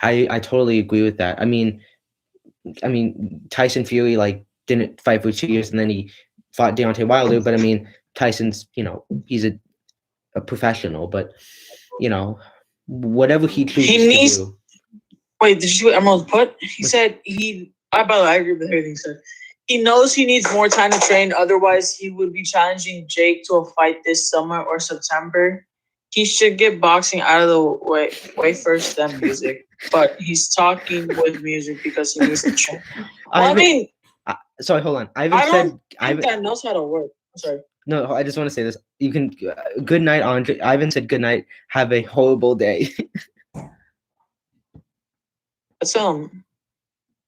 I totally agree with that. I mean, Tyson Fury didn't fight for 2 years and then he fought Deontay Wilder. But I mean, Tyson's, he's a professional. But, whatever he chooses to do. Wait, did you see what Emerald put? He said by the way, I agree with everything he said. He knows he needs more time to train. Otherwise, he would be challenging Jake to a fight this summer or September. He should get boxing out of the way first, then music. But he's talking with music because he needs to train. Well, sorry, hold on. Ivan that knows how to work. I'm sorry. No, I just want to say this. You can. Good night, Andre. Ivan said good night. Have a horrible day.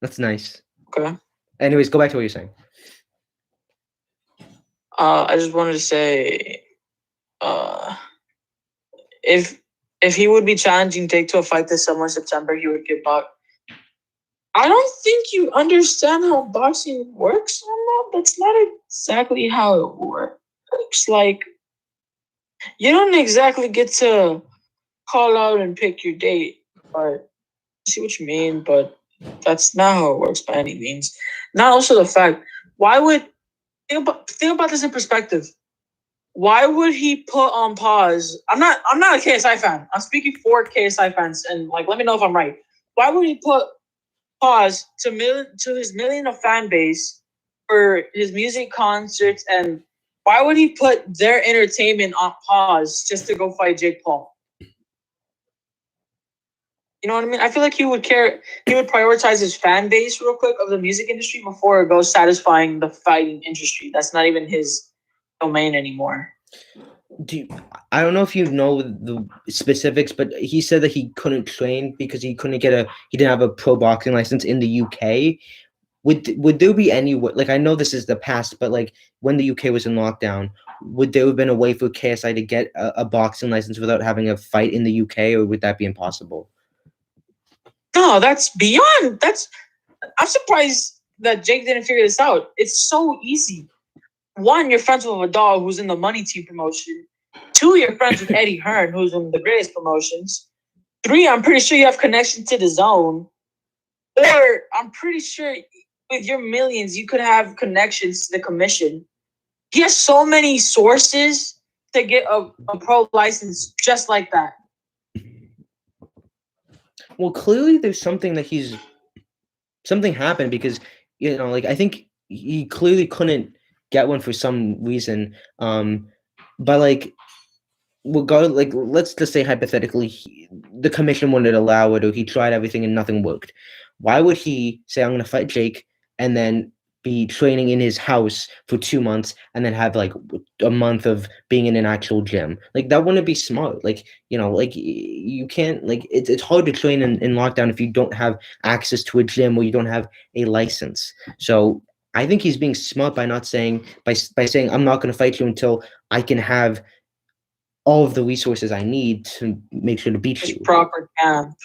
That's nice. Okay. Anyways, go back to what you're saying. I just wanted to say, if he would be challenging Jake to a fight this summer, September, he would get boxed. I don't think you understand how boxing works. That's not exactly how it works. Like, you don't exactly get to call out and pick your date. But I see what you mean, but that's not how it works by any means. Not also the fact, think about this in perspective. Why would he put on pause? I'm not a KSI fan. I'm speaking for KSI fans, and let me know if I'm right. Why would he put pause to his million of fan base for his music concerts, and why would he put their entertainment on pause just to go fight Jake Paul? You know what I mean? I feel like he would prioritize his fan base real quick of the music industry before it goes satisfying the fighting industry. That's not even his domain anymore. I don't know if you know the specifics, but he said that he couldn't train because he didn't have a pro boxing license in the UK. Would there be any way, I know this is the past, but when the UK was in lockdown, would there have been a way for KSI to get a boxing license without having a fight in the UK, or would that be impossible? No, that's beyond. I'm surprised that Jake didn't figure this out. It's so easy. One, you're friends with a dog who's in the Money Team promotion. Two, you're friends with Eddie Hearn, who's in the greatest promotions. 3, I'm pretty sure you have connection to the zone. Or I'm pretty sure with your millions, you could have connections to the commission. He has so many sources to get a pro license just like that. Well, clearly there's something happened because like I think he clearly couldn't get one for some reason. But like like let's just say hypothetically the commission wouldn't allow it, or he tried everything and nothing worked. Why would he say I'm going to fight Jake and then be training in his house for 2 months and then have like a month of being in an actual gym? Like that wouldn't be smart. Like like you can't, like it's hard to train in lockdown if you don't have access to a gym or you don't have a license. So I think he's being smart by not saying by saying I'm not going to fight you until I can have all of the resources I need to make sure to beat Just you. proper camp.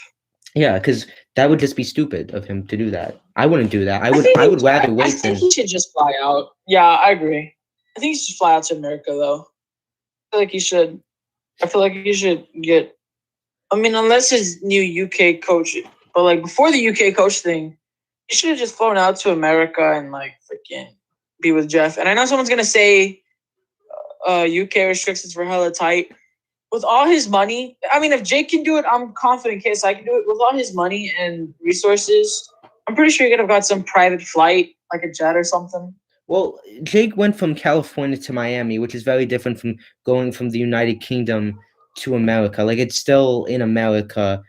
Yeah, because that would just be stupid of him to do that. I wouldn't do that. I would rather I wait think than. he should just fly out. Yeah, I agree. I think he should fly out to America though. I feel like he should. I feel like he should get. I mean, unless his new UK coach, but like before the UK coach thing, he should have just flown out to America and like freaking be with Jeff. And I know someone's gonna say, UK restrictions were hella tight. With all his money, I mean, if Jake can do it, I'm confident KSI can do it. With all his money and resources, I'm pretty sure he could have got some private flight, like a jet or something. Well, Jake went from California to Miami, which is very different from going from the United Kingdom to America. Like it's still in America.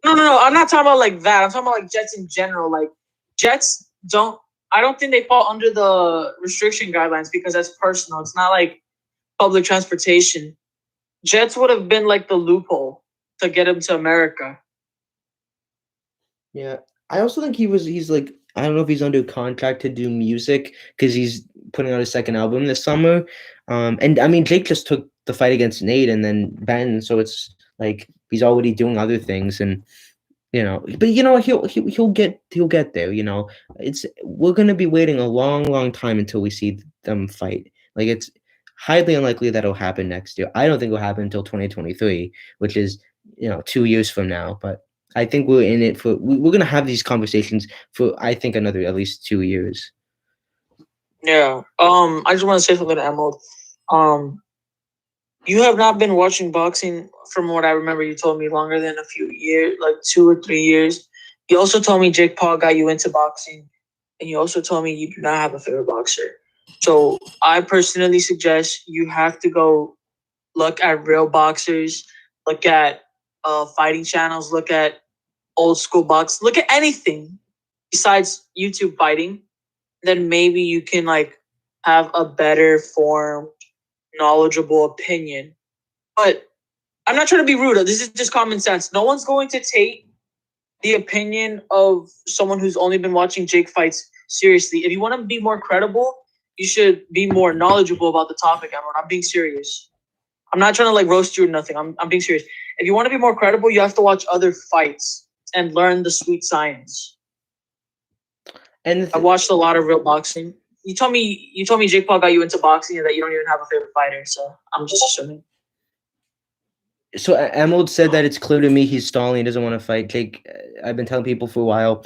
No. I'm not talking about like that. I'm talking about like jets in general. Like jets don't. I don't think they fall under the restriction guidelines because that's personal. It's not like public transportation. Jets would have been like the loophole to get him to America. Yeah, I also think he's like, I don't know if he's under contract to do music because he's putting out a second album this summer. And I mean Jake just took the fight against Nate and then Ben, so it's like he's already doing other things, and but he'll get there. It's we're gonna be waiting a long time until we see them fight. Like it's highly unlikely that'll happen next year. I don't think it'll happen until 2023, which is 2 years from now. But I think we're in it for we're gonna have these conversations for I think another at least 2 years. Yeah. I just want to say something to Emerald. You have not been watching boxing from what I remember. You told me longer than a few years, like 2 or 3 years. You also told me Jake Paul got you into boxing, and you also told me you do not have a favorite boxer. So I personally suggest you have to go look at real boxers, look at fighting channels, look at old school box, look at anything besides YouTube fighting. Then maybe you can like have a better formed, knowledgeable opinion. But I'm not trying to be rude. This is just common sense. No one's going to take the opinion of someone who's only been watching Jake fights seriously. If you want to be more credible, you should be more knowledgeable about the topic. I'm being serious. I'm not trying to like roast you or nothing. I'm being serious. If you want to be more credible, you have to watch other fights and learn the sweet science. And I watched a lot of real boxing. You told me Jake Paul got you into boxing and that you don't even have a favorite fighter. So I'm just assuming. So Emerald said that it's clear to me he's stalling. He doesn't want to fight Jake. I've been telling people for a while,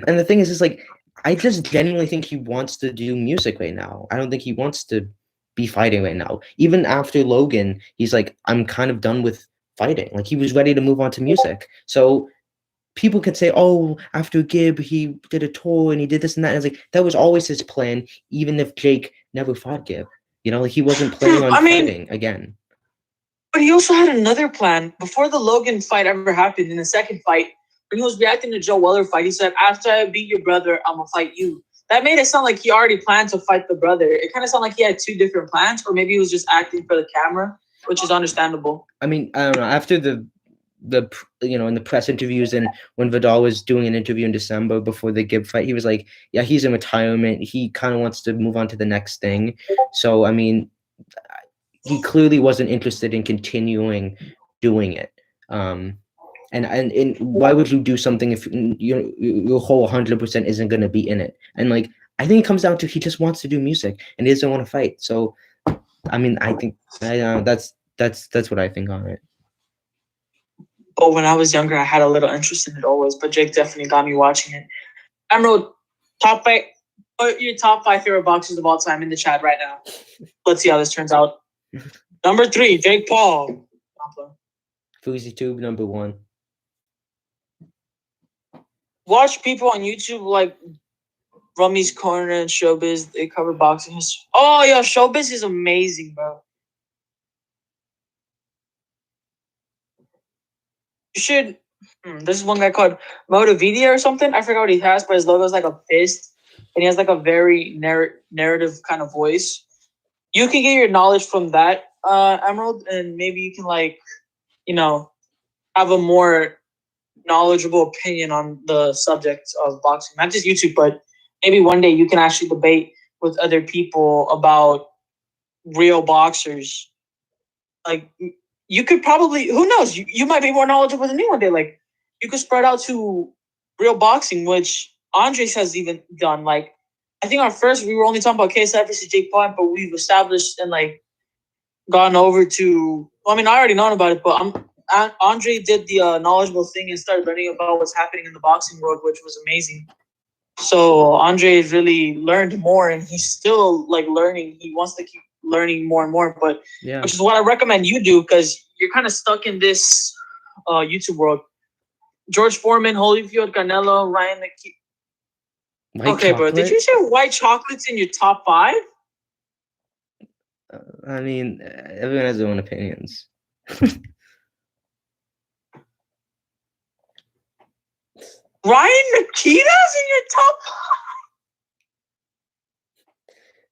and the thing is like I just genuinely think he wants to do music right now. I don't think he wants to be fighting right now. Even after Logan, he's like, I'm kind of done with fighting. Like he was ready to move on to music. So people could say, oh, after Gib, he did a tour and he did this and that. And it's like that was always his plan, even if Jake never fought Gib. Like he wasn't planning on fighting again. But he also had another plan before the Logan fight ever happened. In the second fight, when he was reacting to Joe Weller fight, he said, "After I beat your brother, I'm gonna fight you." That made it sound like he already planned to fight the brother. It kind of sounded like he had two different plans, or maybe he was just acting for the camera, which is understandable. I mean, I don't know. After the in the press interviews and when Vidal was doing an interview in December before the Gib fight, he was like, yeah, he's in retirement. He kind of wants to move on to the next thing. So, I mean, he clearly wasn't interested in continuing doing it. And why would you do something if your whole 100% isn't going to be in it? And like, I think it comes down to he just wants to do music and he doesn't want to fight. So, I mean, I think that's what I think on it. But when I was younger, I had a little interest in it always. But Jake definitely got me watching it. Emerald, top five. Put your top 5 favorite boxers of all time in the chat right now. Let's see how this turns out. Number 3, Jake Paul. Fuzi Tube number 1. Watch people on YouTube like Rummy's Corner and Showbiz. They cover boxing history. Oh, yeah, Showbiz is amazing, bro. You should. This is one guy called Motividia or something. I forgot what he has, but his logo is like a fist, and he has like a very narrative kind of voice. You can get your knowledge from that, Emerald, and maybe you can have a more knowledgeable opinion on the subject of boxing. Not just YouTube, but maybe one day you can actually debate with other people about real boxers. Like, you could probably, who knows, you might be more knowledgeable than me one day. Like, you could spread out to real boxing, which Andres has even done. Like, I think we were only talking about KSI versus Jake Paul, but we've established and gone over to, I already known about it, but Andre did the knowledgeable thing and started learning about what's happening in the boxing world, which was amazing. So Andre really learned more, and he's still learning. He wants to keep learning more and more, but which is what I recommend you do, because you're kind of stuck in this YouTube world. George Foreman, Holyfield, Canelo, Ryan McKee. Okay, chocolate? Bro, did you say white chocolate's in your top 5? Everyone has their own opinions. Ryan Makita's in your top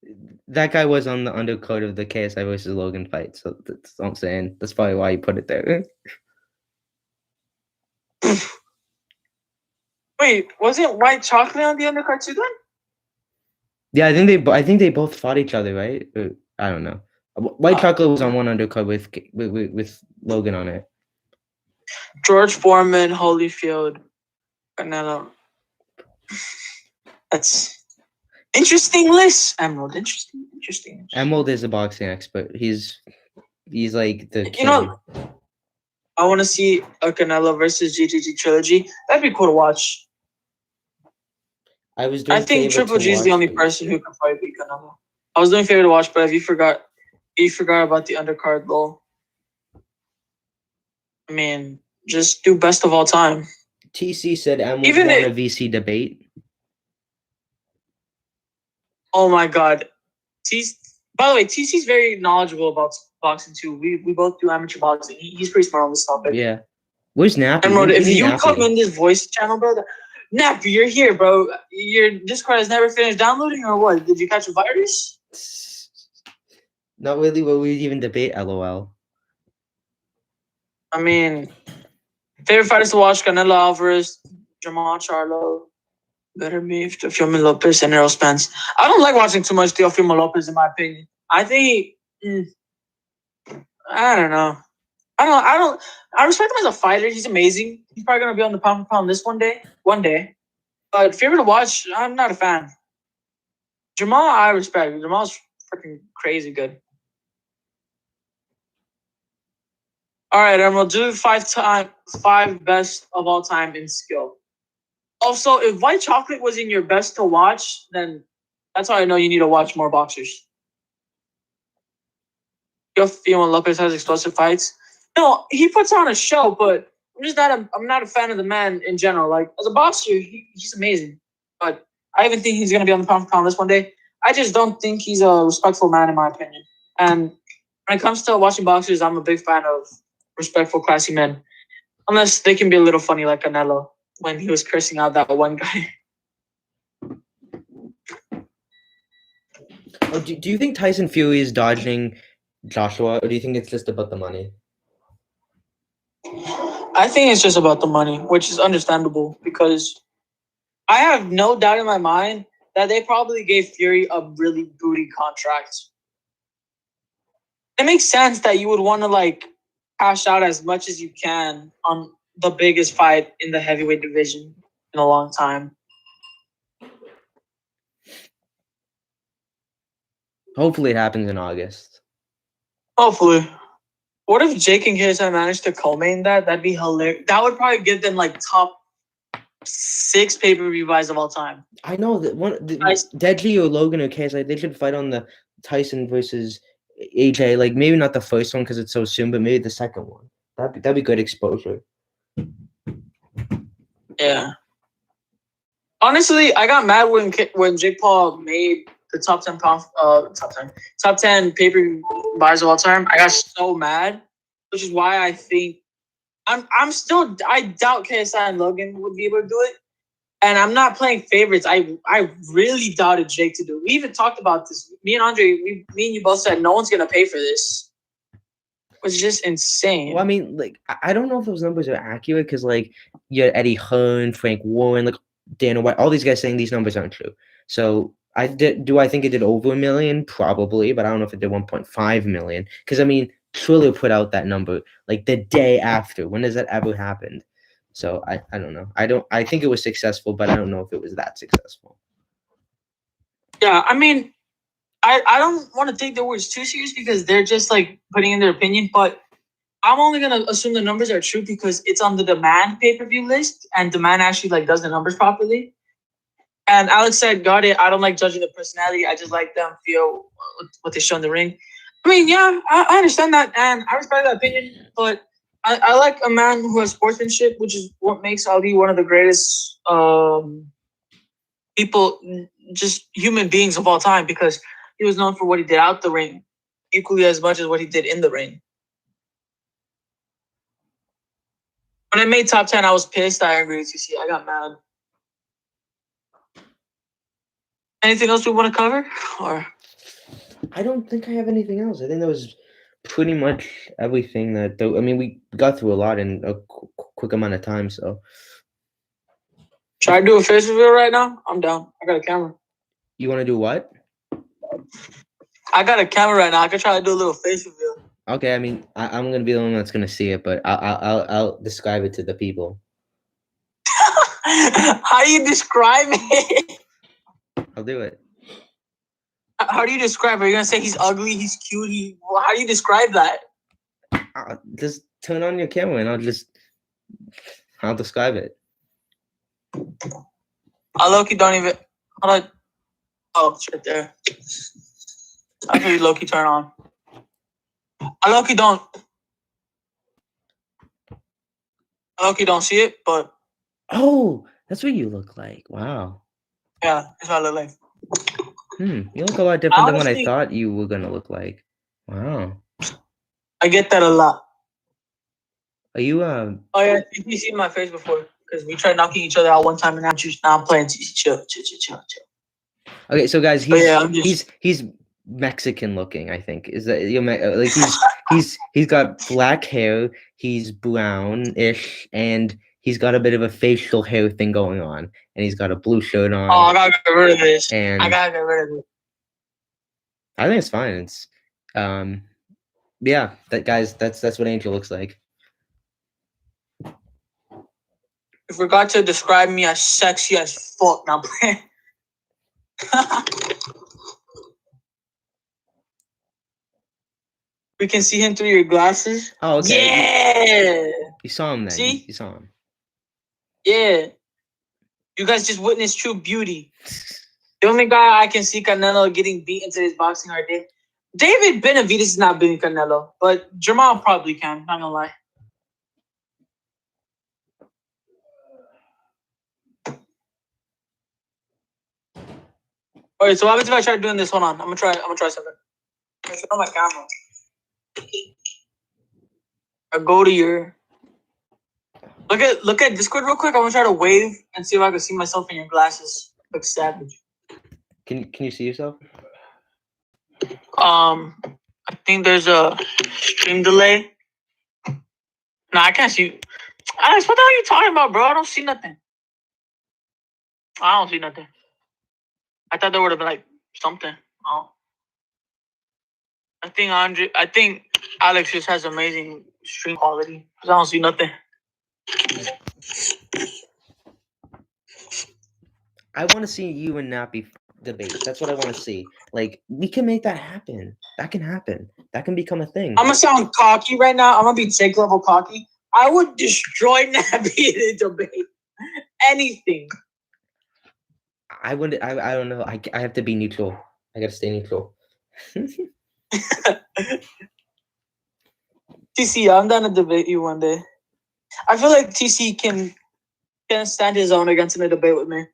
5? That guy was on the undercard of the KSI versus Logan fight, so that's what I'm saying. That's probably why you put it there. Wait, wasn't white chocolate on the undercard too then? Yeah, I think they both fought each other, right? I don't know. White chocolate was on one undercard with Logan on it. George Foreman, Holyfield, Canelo. That's interesting list, Emerald. Interesting. Emerald is a boxing expert. He's like the king. I want to see a Canelo versus GGG trilogy. That'd be cool to watch. I think Triple G is the only person who can probably beat Canelo. I was doing favorite to watch, but if you forgot about the undercard, though. Just do best of all time. TC said Emerald won a VC debate. Oh my God. By the way, TC's very knowledgeable about boxing too. We both do amateur boxing. He's pretty smart on this topic. Yeah. Where's Nappy? Emerald, if you come in this voice channel, bro, Nappy, you're here, bro. Your Discord has never finished downloading, or what? Did you catch a virus? Not really what we even debate, LOL. Favorite fighters to watch: Canelo, Alvarez, Jamal Charlo, Better Beef, Teofimo Lopez, and Errol Spence. I don't like watching too much Teofimo Lopez, in my opinion. I think I don't know. I respect him as a fighter. He's amazing. He's probably gonna be on the pound for pound list one day. But favorite to watch, I'm not a fan. Jamal, I respect. Jamal's freaking crazy good. All right, Emerald, do 5 best of all time in skill. Also, if white chocolate was in your best to watch, then that's how I know you need to watch more boxers. Teofimo Lopez has explosive fights. No, he puts on a show, but I'm not a fan of the man in general. Like, as a boxer, he's amazing. But I even think he's gonna be on the pound for pound list one day. I just don't think he's a respectful man, in my opinion. And when it comes to watching boxers, I'm a big fan of respectful, classy men. Unless they can be a little funny, like Canelo, when he was cursing out that one guy. Do you think Tyson Fury is dodging Joshua, or do you think it's just about the money? I think it's just about the money, which is understandable, because I have no doubt in my mind that they probably gave Fury a really booty contract. It makes sense that you would want to cash out as much as you can on the biggest fight in the heavyweight division in a long time. Hopefully it happens in August. Hopefully. What if Jake and KSI managed to co-main that? That'd be hilarious. That would probably give them like top 6 pay-per-view buys of all time. I know that Deadly or Logan or KSI, they should fight on the Tyson versus AJ. Like maybe not the first one because it's so soon, but maybe the second one. That'd be good exposure. Yeah. Honestly, I got mad when Jake Paul made the top 10 pay-per-view buys of all time. I got so mad, which is why I think I doubt KSI and Logan would be able to do it. And I'm not playing favorites. I really doubted Jake to do it. We even talked about this. Me and Andre, me and you both said no one's gonna pay for this. Which is just insane. Well, I mean, like I don't know if those numbers are accurate because like you had Eddie Hearn, Frank Warren, like Dana White, all these guys saying these numbers aren't true. So do I think it did over 1 million? Probably, but I don't know if it did 1.5 million. Because I mean, Triller put out that number like the day after. When has that ever happened? So I don't know. I think it was successful, but I don't know if it was that successful. Yeah, I mean, I don't want to take their words too serious because they're just like putting in their opinion, but I'm only gonna assume the numbers are true because it's on the demand pay-per-view list and demand actually like does the numbers properly. And Alex said, got it. I don't like judging the personality. I just like them feel what they show in the ring. I mean, yeah, I understand that and I respect that opinion, but I like a man who has sportsmanship, which is what makes Ali one of the greatest people, just human beings of all time, because he was known for what he did out the ring equally as much as what he did in the ring. When I made top 10, I was pissed. I agree with you. See, I got mad. Anything else we want to cover? Or I don't think I have anything else. I think that was pretty much everything that. I mean, we got through a lot in a quick amount of time. So, should I do a face reveal right now? I'm down. I got a camera. You want to do what? I got a camera right now. I could try to do a little face reveal. Okay, I mean, I'm gonna be the one that's gonna see it, but I'll describe it to the people. How do you describe it? I'll do it. How do you describe it? Are you gonna say he's ugly, he's cute? How do you describe that? Just turn on your camera and I'll describe it. I low-key don't even. Oh, it's right there. I hear you low-key turn on. I low-key don't see it, but. Oh, that's what you look like. Wow. Yeah, that's what I look like. You look a lot different than what I thought you were gonna look like. Wow. I get that a lot. Are you Oh yeah, you seen my face before because we tried knocking each other out one time, and now I'm playing. Chill. Okay, so guys, he's Mexican looking. I think is that like he's got black hair. He's brownish, and he's got a bit of a facial hair thing going on, and he's got a blue shirt on. Oh, I gotta get rid of this. And I gotta get rid of it. I think it's fine. It's yeah, that's what Angel looks like. You forgot to describe me as sexy as fuck. Now, we can see him through your glasses. Oh, okay. Yeah. You saw him then. See? You saw him. Yeah. You guys just witnessed true beauty. The only guy I can see Canelo getting beat into his boxing are David Benavidez is not beating Canelo, but Jamal probably can. Not gonna lie. Alright, so what happens if I try doing this? Hold on, I'm gonna try something. I should on my camera. I go to your look at Discord real quick. I'm gonna try to wave and see if I can see myself in your glasses. Look savage. Can you see yourself? I think there's a stream delay. No, I can't see. Alex, what the hell are you talking about, bro? I don't see nothing. I don't see nothing. I thought there would have been like something. Oh. I think Alex just has amazing stream quality because I don't see nothing. I want to see you and Nappy debate. That's what I want to see. Like, we can make that happen. That can happen. That can become a thing. I'm gonna sound cocky right now. I'm gonna be Jake level cocky. I would destroy Nabi in a debate. Anything. I wouldn't. I don't know. I have to be neutral. I gotta stay neutral. TC, I'm down to debate you one day. I feel like TC can stand his own against in a debate with me.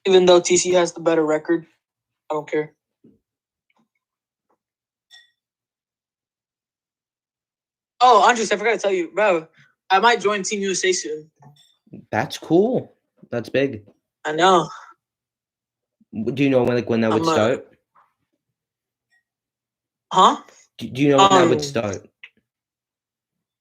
Even though TC has the better record, I don't care. Oh, Andres, I forgot to tell you, bro. I might join Team USA soon. That's cool. That's big. I know. Do you know when that would start? Huh? Do you know when that would start?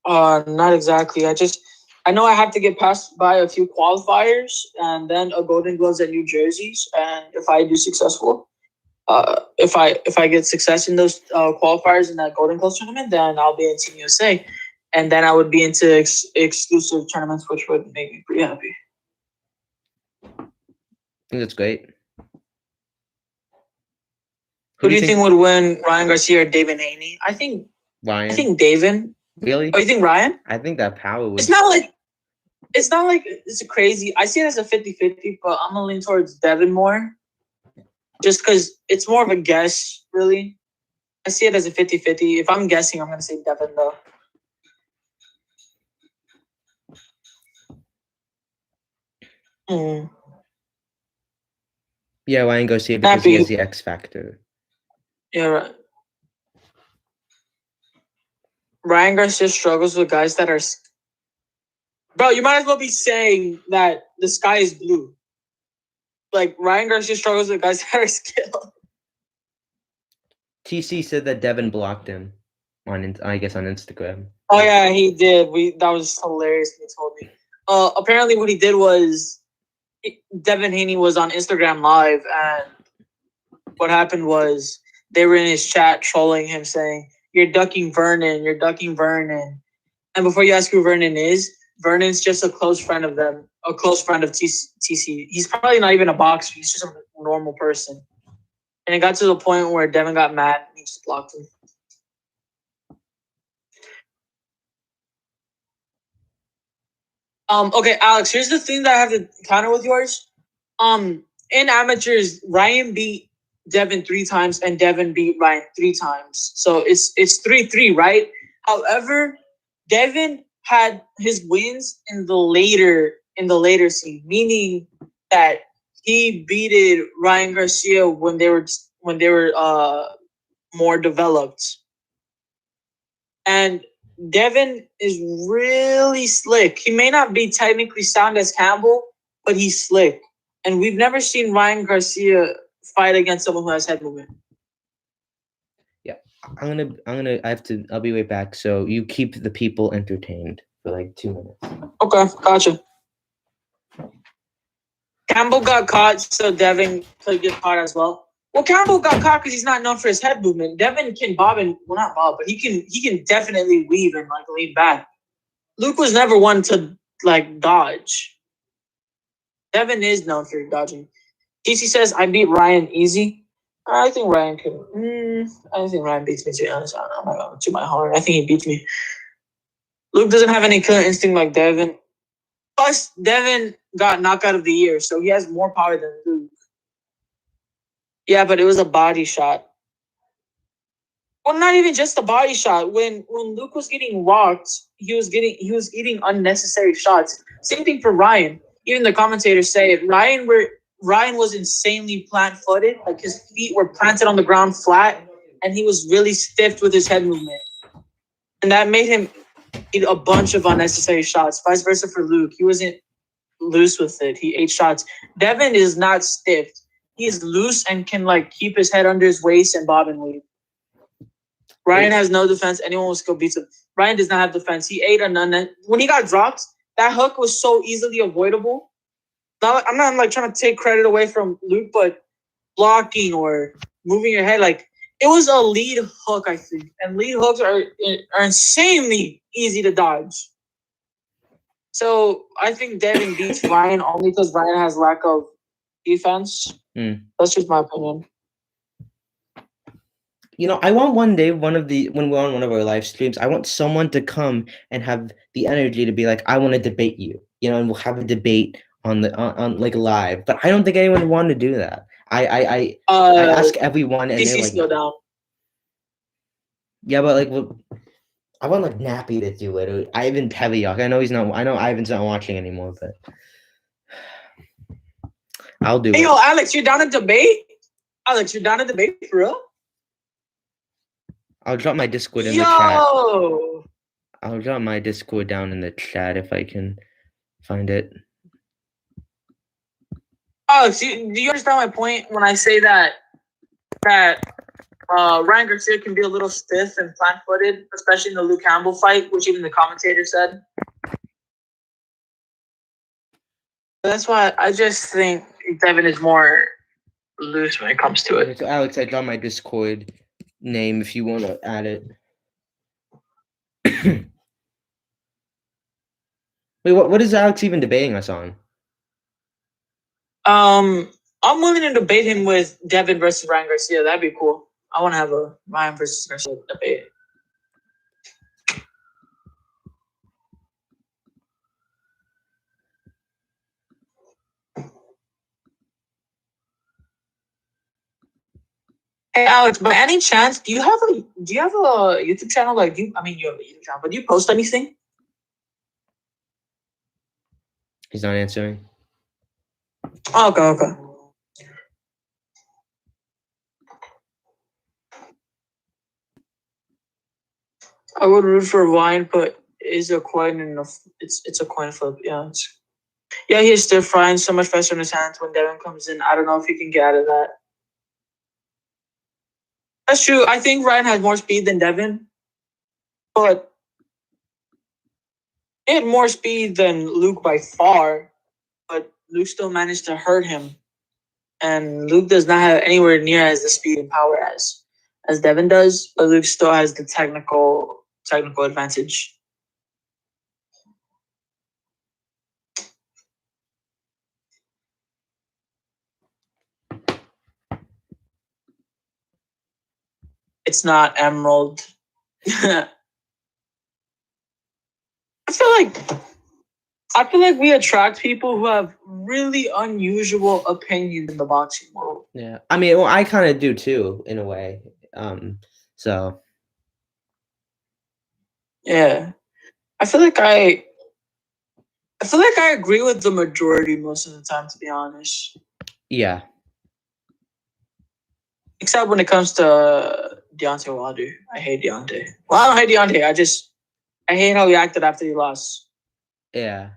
Not exactly. I know I have to get past by a few qualifiers and then a Golden Gloves at New Jersey's. And if I do successful, if I get success in those qualifiers in that Golden Gloves tournament, then I'll be in Team USA, and then I would be into exclusive tournaments, which would make me pretty happy. I think that's great. Who do you think would win, Ryan Garcia or David Haney? I think Ryan. I think David. Really? Oh, you think Ryan? I think that power would. It's not like it's a crazy. I see it as a 50-50, but I'm gonna lean towards Devin more. Just because it's more of a guess, really. I see it as a 50-50. If I'm guessing, I'm gonna say Devin though. Yeah, Ryan Garcia because he has the X factor. Yeah, right. Ryan Garcia struggles with guys that are. Bro, you might as well be saying that the sky is blue. Like, Ryan Garcia struggles with guys that are skilled. TC said that Devin blocked him on Instagram. Oh yeah, he did. That was hilarious when he told me. Apparently what he did was Devin Haney was on Instagram Live, and what happened was they were in his chat trolling him, saying, "You're ducking Vernon. You're ducking Vernon." And before you ask who Vernon is, Vernon's just a close friend of them, a close friend of TC. He's probably not even a boxer. He's just a normal person. And it got to the point where Devin got mad and he just blocked him. Okay, Alex, here's the thing that I have to counter with yours. In amateurs, Ryan beat Devin 3 times and Devin beat Ryan 3 times. So it's 3-3, right? However, Devin had his wins in the later scene, meaning that he beated Ryan Garcia when they were more developed. And Devin is really slick. He may not be technically sound as Campbell, but he's slick. And we've never seen Ryan Garcia fight against someone who has head movement. Yeah, I'll be right back. So you keep the people entertained for like 2 minutes. Okay, gotcha. Campbell got caught, so Devin could get caught as well. Well, Campbell got caught because he's not known for his head movement. Devin can bob and not bob, but he can definitely weave and like lean back. Luke was never one to like dodge. Devin is known for dodging. TC says I beat Ryan easy. I think Ryan could. I don't think Ryan beats me, to be honest. I'm not going to my horn. I think he beats me. Luke doesn't have any killer instinct like Devin. Plus, Devin got knockout of the year, so he has more power than Luke. Yeah, but it was a body shot. Well, not even just a body shot. When Luke was getting rocked, he was eating unnecessary shots. Same thing for Ryan. Even the commentators say it. Ryan was insanely plant-footed. Like his feet were planted on the ground flat, and he was really stiff with his head movement. And that made him eat a bunch of unnecessary shots. Vice versa for Luke. He wasn't loose with it. He ate shots. Devin is not stiff. He is loose and can like keep his head under his waist and bob and weave. Ryan has no defense. Anyone will still beat him. Ryan does not have defense. He ate when he got dropped, that hook was so easily avoidable. I'm not like trying to take credit away from Luke, but blocking or moving your head, like it was a lead hook, I think. And lead hooks are insanely easy to dodge. So I think Devin beats Ryan only because Ryan has lack of defense. That's just my opinion. I want one day, when we're on one of our live streams, I want someone to come and have the energy to be like, I want to debate you, and we'll have a debate on like live. But I don't think anyone would want to do that. I ask everyone, and they're like, go down. Yeah, but I want like Nappy to do it. Ivan Peviok. I know he's not. I know Ivan's not watching anymore, but I'll do it. Hey, yo, Alex, you're down to debate? Alex, you're down to debate for real? I'll drop my Discord in the chat. I'll drop my Discord down in the chat if I can find it. Alex, do you understand my point when I say that Ryan Garcia can be a little stiff and flat-footed, especially in the Luke Campbell fight, which even the commentator said? That's why I just think Devin is more loose when it comes to it. So Alex, I dropped my Discord name if you want to add it. Wait, what is Alex even debating us on? I'm willing to debate him with Devin versus Ryan Garcia. That'd be cool. I want to have a Ryan versus Garcia debate. Hey Alex, by any chance, do you have a YouTube channel? You have a YouTube channel, but do you post anything? He's not answering. Oh, okay. I would root for Ryan, but is a coin enough? It's a coin flip. Yeah, he's still frying so much faster in his hands when Devin comes in. I don't know if he can get out of that. That's true. I think Ryan has more speed than Devin, but he had more speed than Luke by far. But Luke still managed to hurt him, and Luke does not have anywhere near as the speed and power as Devin does. But Luke still has the technical advantage. It's not Emerald. I feel like we attract people who have really unusual opinions in the boxing world. Yeah, I mean, I kind of do too, in a way. So. Yeah, I feel like I agree with the majority most of the time, to be honest. Yeah. Except when it comes to Deontay Wilder. I hate Deontay. Well, I don't hate Deontay. I hate how he acted after he lost. Yeah.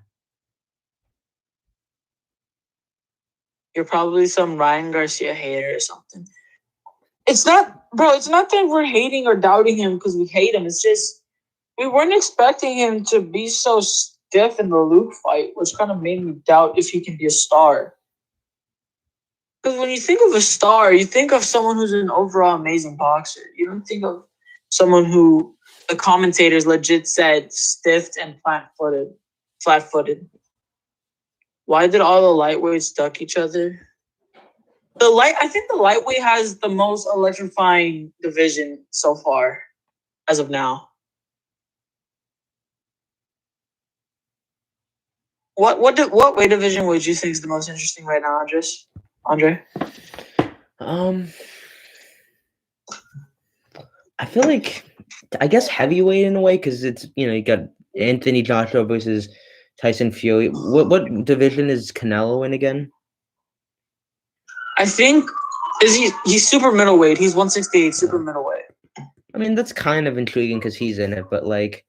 You're probably some Ryan Garcia hater or something. It's not that we're hating or doubting him because we hate him. It's just we weren't expecting him to be so stiff in the Luke fight, which kind of made me doubt if he can be a star. Because when you think of a star, you think of someone who's an overall amazing boxer. You don't think of someone who the commentators legit said stiffed and flat-footed. Why did all the lightweights duck each other? I think the lightweight has the most electrifying division so far, as of now. What weight division would you think is the most interesting right now, Andre? I feel like, I guess heavyweight in a way, because it's, you got Anthony Joshua versus Tyson Fury. What division is Canelo in again? I think he's super middleweight. He's 168 super middleweight. I mean, that's kind of intriguing because he's in it, but I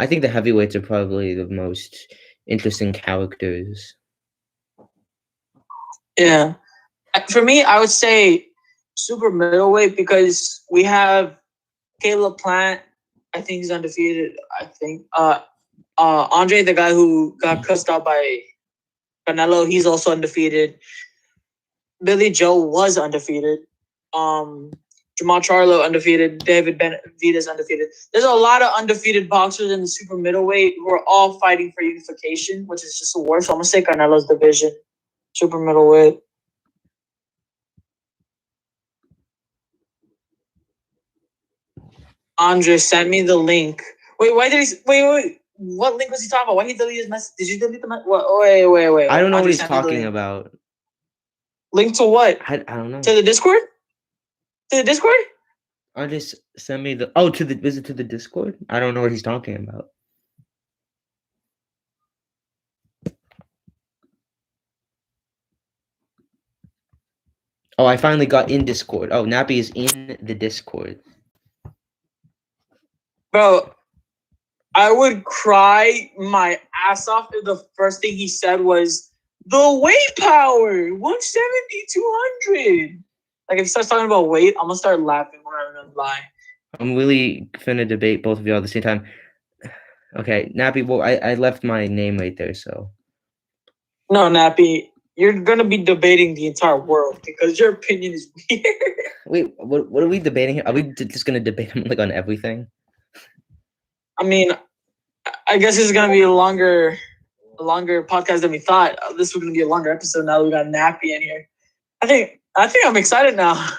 think the heavyweights are probably the most interesting characters. Yeah. For me, I would say super middleweight because we have Caleb Plant. I think he's undefeated. I think Andre, the guy who got cussed out by Canelo, he's also undefeated. Billy Joe was undefeated. Jamal Charlo undefeated. David Benavidez undefeated. There's a lot of undefeated boxers in the super middleweight who are all fighting for unification, which is just the worst. So I'm gonna say Canelo's division, super middleweight. Andre sent me the link. Wait, why did he? Wait. What link was he talking about? Why he deleted his message? Did you delete the message? Wait. I don't know Andre what he's sent me the talking link. about. Link to what? I don't know. To the Discord? To the Discord? Andre sent me the visit to the Discord. I don't know what he's talking about. Oh, I finally got in Discord. Oh, Nappy is in the Discord. Bro, I would cry my ass off if the first thing he said was the weight power 170, 200. Like if he starts talking about weight, I'm gonna start laughing. I'm not gonna lie. I'm really finna debate both of you all at the same time. Okay, Nappy. Well, I left my name right there, so. No, Nappy, you're gonna be debating the entire world because your opinion is weird. Wait, what are we debating here? Are we just gonna debate him like on everything? I mean, I guess this is gonna be a longer podcast than we thought. This was gonna be a longer episode now that we got Nappy in here. I think I'm excited now.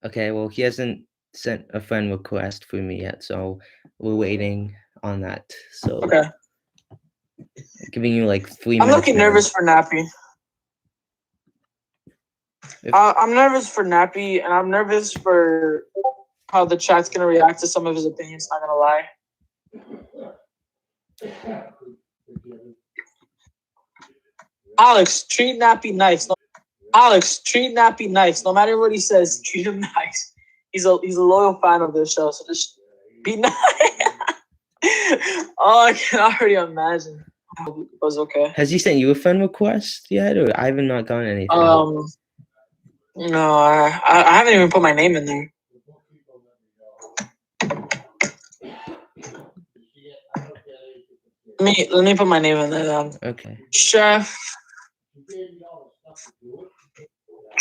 Okay, well, he hasn't sent a friend request for me yet, so we're waiting on that. So Okay. Giving you like 3 I'm minutes. looking now. nervous for Nappy. I'm nervous for Nappy, and I'm nervous for how the chat's gonna react to some of his opinions. Not gonna lie. Alex, treat Nappy nice. No matter what he says, treat him nice. He's a loyal fan of this show, so just be nice. Oh, I can already imagine. I hope it was okay. Has he sent you a friend request yet, or I have not gotten anything? No, I haven't even put my name in there. Let me put my name in there. Okay. Chef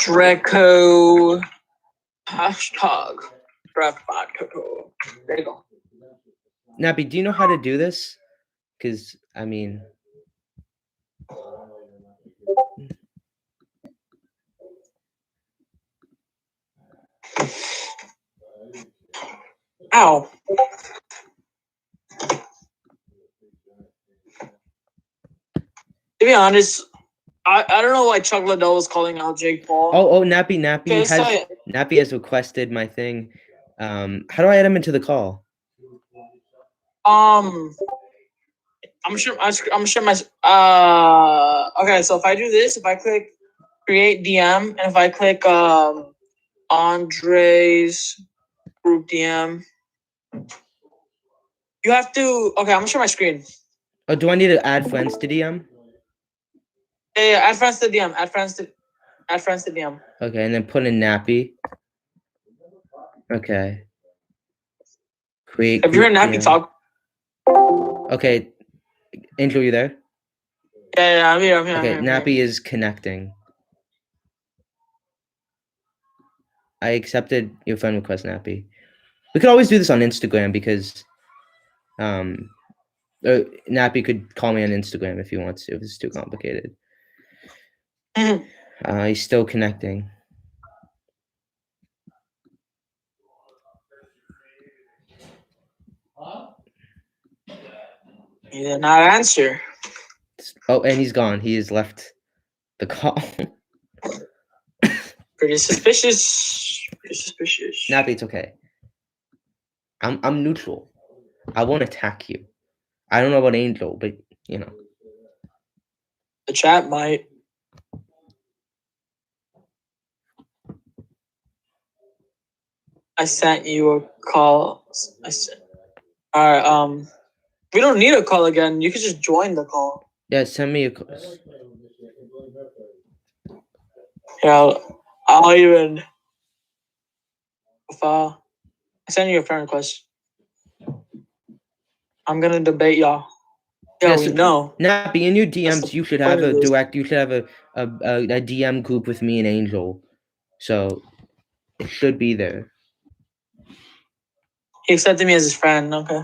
Dreco hashtag draft vodka. There you go. Nappy, do you know how to do this? Because I mean, ow. To be honest, I don't know why Chuck Liddell was calling out Jake Paul. Oh, Nappy has requested my thing. How do I add him into the call? I'm sure my okay, so if I do this, if I click create DM and if I click Andre's group DM, you have to I'm gonna share my screen. Oh, do I need to add friends to DM? Yeah, add friends to DM. Add friends to DM. Okay, and then put in Nappy. Okay. Create. If you're in Nappy, talk. Okay, Angel, you there? Yeah, I'm here. Okay, Nappy is connecting. I accepted your friend request, Nappy. We could always do this on Instagram because Nappy could call me on Instagram if he wants to, if it's too complicated. He's still connecting. He did not answer. Oh, and he's gone. He has left the call. Pretty suspicious. Nappy, it's okay. I'm neutral. I won't attack you. I don't know about Angel, but you know. The chat might. I sent you a call. All right. We don't need a call again. You could just join the call. Yeah, send me a call. Yeah, I'll even. If I send you a friend request, I'm gonna debate y'all. Yeah, we know. Nappy, in your DMs, you should have a direct. You should have a DM group with me and Angel. So should be there. He accepted me as his friend. Okay.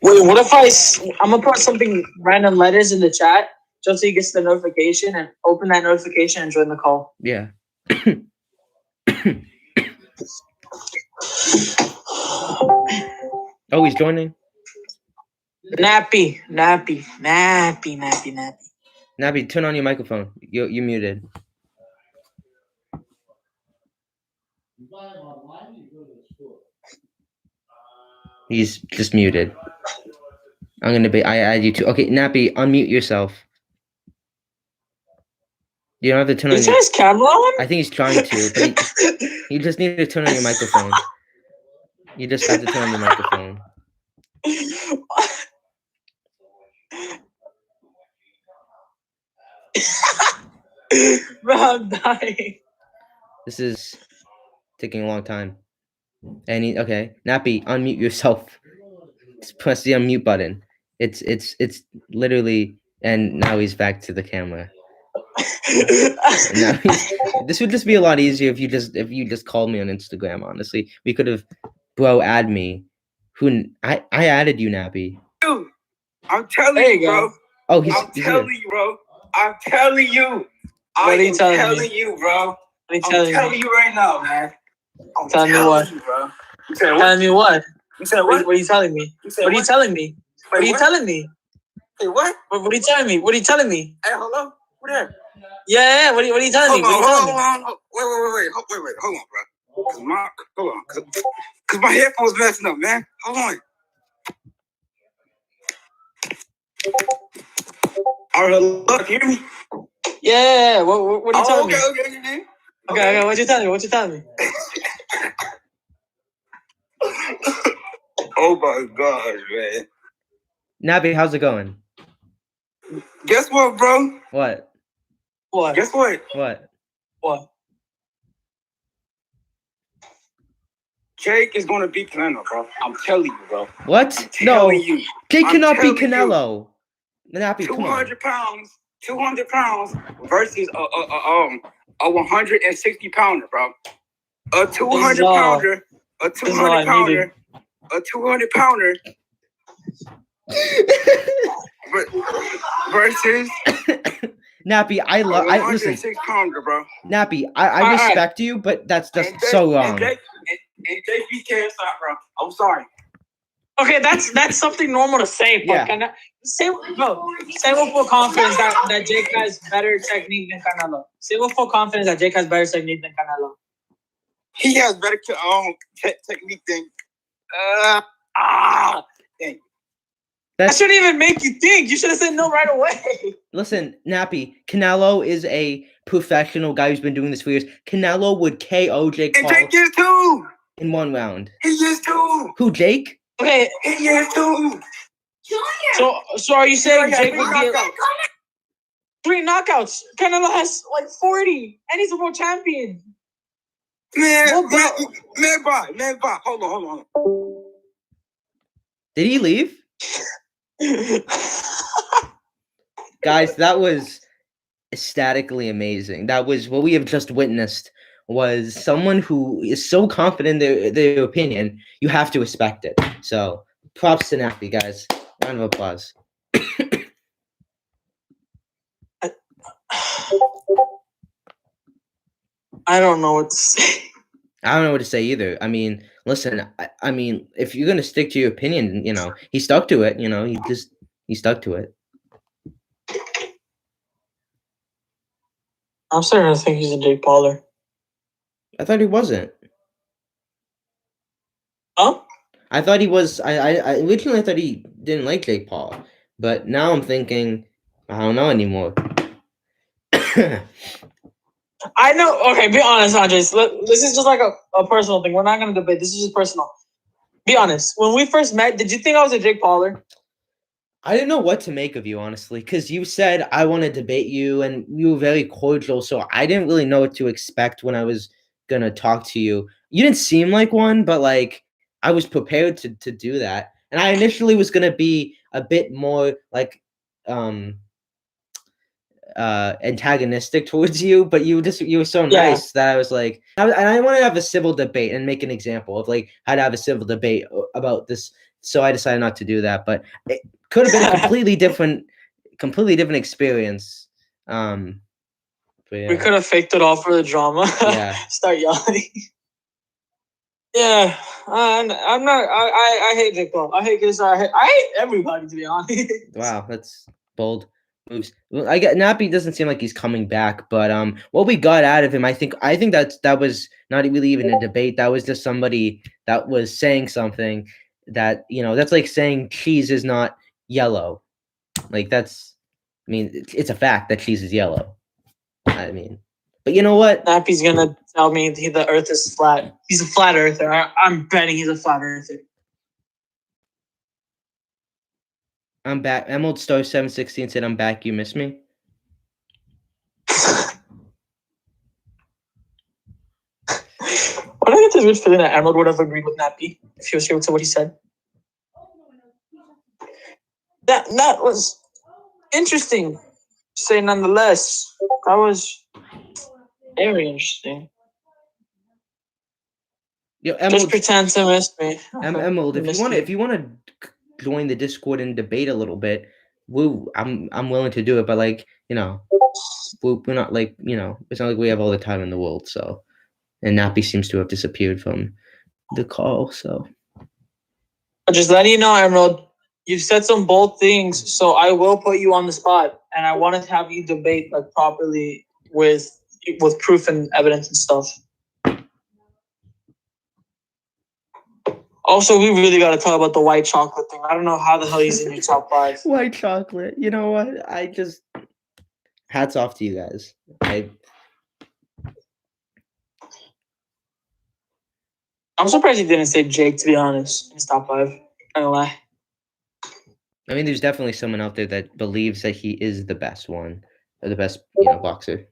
Wait, what if I'm gonna put something random letters in the chat just so he gets the notification and open that notification and join the call. Yeah. Oh, he's joining. Nappy. Nappy, turn on your microphone. You're muted. He's just muted. I add you too. Okay, Nappy, unmute yourself. You don't have to turn on Is his camera on? I think he's trying to, but you just need to turn on your microphone. You just have to turn on your microphone. Bro, I'm dying. This is taking a long time. Okay, Nappy, unmute yourself. Just press the unmute button. It's literally, and now he's back to the camera. This would just be a lot easier if you just called me on Instagram. Honestly, we could have, bro, add me. I added you, Nappy. Dude, I'm telling you, bro. Oh, I'm telling you, bro. I'm telling you. What are you telling you, bro? I'm telling you right now, man. I'm telling me what? you, bro. You said what? Telling me what? You said what? What are you telling me? What are you telling me? What are you telling me? Hey, what? What are you telling me? What are you telling me? Hey, hello? What there? Yeah. What are you telling me? Hold on. Wait. Hold on, bro. Hold on. Cause my headphones messing up, man. Hold on. All right, hello? Can you hear me? Yeah. What are you telling me? Okay. What you telling me? Oh my gosh, man. Nappy, how's it going? Guess what, bro? What? Guess what? What? Jake is gonna beat Canelo, bro. I'm telling you, bro. What? No. You. Jake cannot beat Canelo. Nappy, come on. 200 pounds versus a 160 pounder, bro. A 200 pounder. A 200 pounder. A 200 pounder. Versus Nappy, I listen. 106 pounder, bro. Nappy, I respect you, but that's just so wrong. And Jake can't stop, bro. I'm sorry. Okay, that's something normal to say. But Yeah. Say with full confidence that Jake has better technique than Canelo. Say with full confidence that Jake has better technique than Canelo. He has better technique than. Dang. That shouldn't even make you think. You should have said no right away. Listen, Nappy, Canelo is a professional guy who's been doing this for years. Canelo would KO Jake Paul. And Jake is too. In 1 round. He is too. Who, Jake? Okay. He is too. So are you saying Jake would be 3 knockouts? Canelo has like 40, and he's a world champion. Man, bye. Hold on. Did he leave? Guys, that was ecstatically amazing. That was what we have just witnessed. Was someone who is so confident in their opinion, you have to respect it. So, props to Nappy, guys. Round of applause. I don't know what to say. I don't know what to say either. I mean, listen, I mean, if you're gonna stick to your opinion, he stuck to it. He stuck to it. I'm starting to think he's a Jake Pauler. I thought he wasn't. Huh? I thought he was. I originally thought he didn't like Jake Paul, but now I'm thinking I don't know anymore. I know. Okay, be honest, Andres. This is just like a personal thing. We're not gonna debate. This is just personal. Be honest. When we first met, did you think I was a Jake Pauler? I didn't know what to make of you, honestly, because you said I want to debate you, and you were very cordial, so I didn't really know what to expect when I was gonna talk to you. You didn't seem like one, but like I was prepared to do that, and I initially was gonna be a bit more like antagonistic towards you, but you were so Yeah. nice that I was like, I want to have a civil debate and make an example of like how to have a civil debate about this. So I decided not to do that, but it could have been a completely different experience. But yeah. We could have faked it all for the drama. Yeah. Start yelling. Yeah, I'm not. I hate Jake Paul. I hate Chris. I hate everybody, to be honest. Wow, that's bold moves. Well, I get Nappy doesn't seem like he's coming back, but what we got out of him, I think that was not really even a debate. That was just somebody that was saying something that that's like saying cheese is not yellow. Like I mean, it's a fact that cheese is yellow. I mean, but you know what? Nappy's gonna tell me the Earth is flat. He's a flat earther. I'm betting he's a flat earther. I'm back. Emerald Star 716 said, "I'm back. You miss me." What I get this weird feeling that Emerald would have agreed with Nappy if he was here to what he said. That was interesting. Say nonetheless, that was very interesting. Yo, Just Emerald, pretend to miss me. Emerald, if you want to join the Discord and debate a little bit, I'm willing to do it. But like we're not like it's not like we have all the time in the world. So, and Nappy seems to have disappeared from the call. So, just letting you know, Emerald, you've said some bold things, so I will put you on the spot, and I wanted to have you debate like properly with proof and evidence and stuff. Also, we really got to talk about the white chocolate thing. I don't know how the hell he's in your top 5. White chocolate. You know what? I just hats off to you guys. I'm surprised he didn't say Jake, to be honest, in his top 5. Not gonna lie. I mean, there's definitely someone out there that believes that he is the best one, or the best, boxer.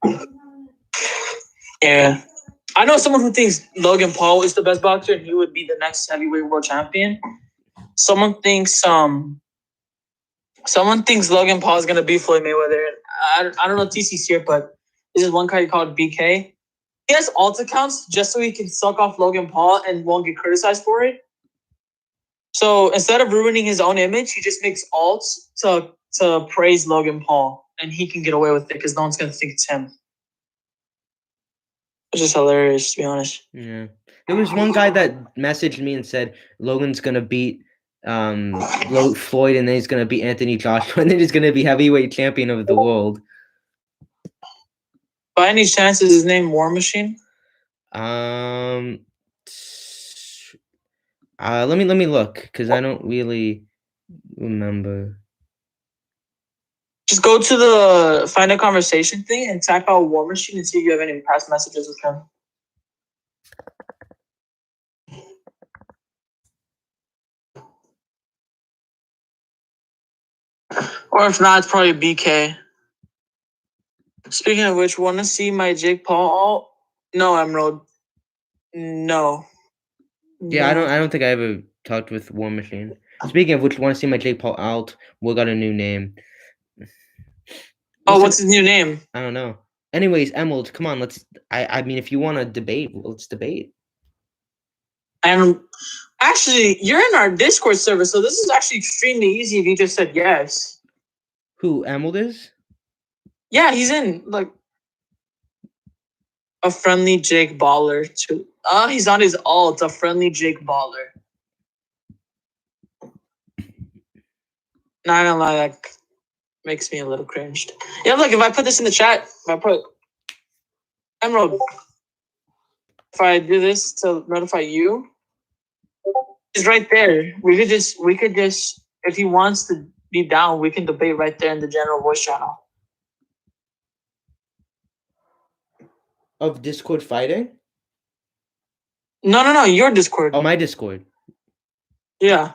Yeah. I know someone who thinks Logan Paul is the best boxer and he would be the next heavyweight world champion. Someone thinks Logan Paul is gonna beat Floyd Mayweather. I don't know if TC's here, but this is one guy called BK. He has alt accounts just so he can suck off Logan Paul and won't get criticized for it. So instead of ruining his own image, he just makes alts to praise Logan Paul, and he can get away with it because no one's gonna think it's him. It's just hilarious, to be honest. Yeah, there was one guy that messaged me and said Logan's gonna beat Floyd, and then he's gonna beat Anthony Joshua, and then he's gonna be heavyweight champion of the world. By any chance, is his name War Machine? Let me look because I don't really remember. Just go to the find a conversation thing and type out War Machine and see if you have any past messages with him. Or if not, it's probably BK. Speaking of which, want to see my Jake Paul alt? No, Emerald. No. Yeah, I don't think I ever talked with War Machine. Speaking of which, want to see my Jake Paul alt? We got a new name. What's his new name? I don't know. Anyways, Emerald, come on, let's. I mean, if you want to debate, let's debate. And actually, you're in our Discord server, so this is actually extremely easy if you just said yes. Who, Emerald is? Yeah, he's in like a friendly Jake Baller too. He's on his alt, a friendly Jake Baller. Not gonna lie, that makes me a little cringed. Yeah, look, if I put this in the chat, if I put Emerald, if I do this to notify you, it's right there. We could just, if he wants to be down, we can debate right there in the general voice channel. Of Discord fighting? No, your Discord. Oh, my Discord. Yeah.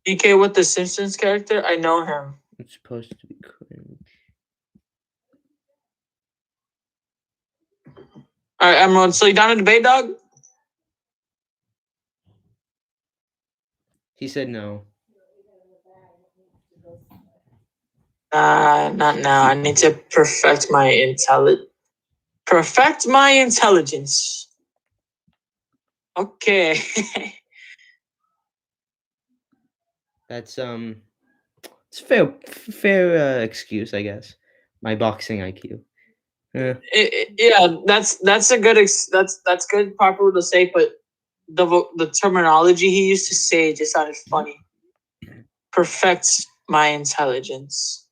BK with the Simpsons character, I know him. It's supposed to be cringe. All right, Emerald. So you down to debate, dog? He said no. Not now. I need to perfect my intelligence. Okay. That's it's fair excuse, I guess. My boxing IQ. Yeah, that's a good that's good proper to say, but the terminology he used to say just sounded funny. Perfects my intelligence.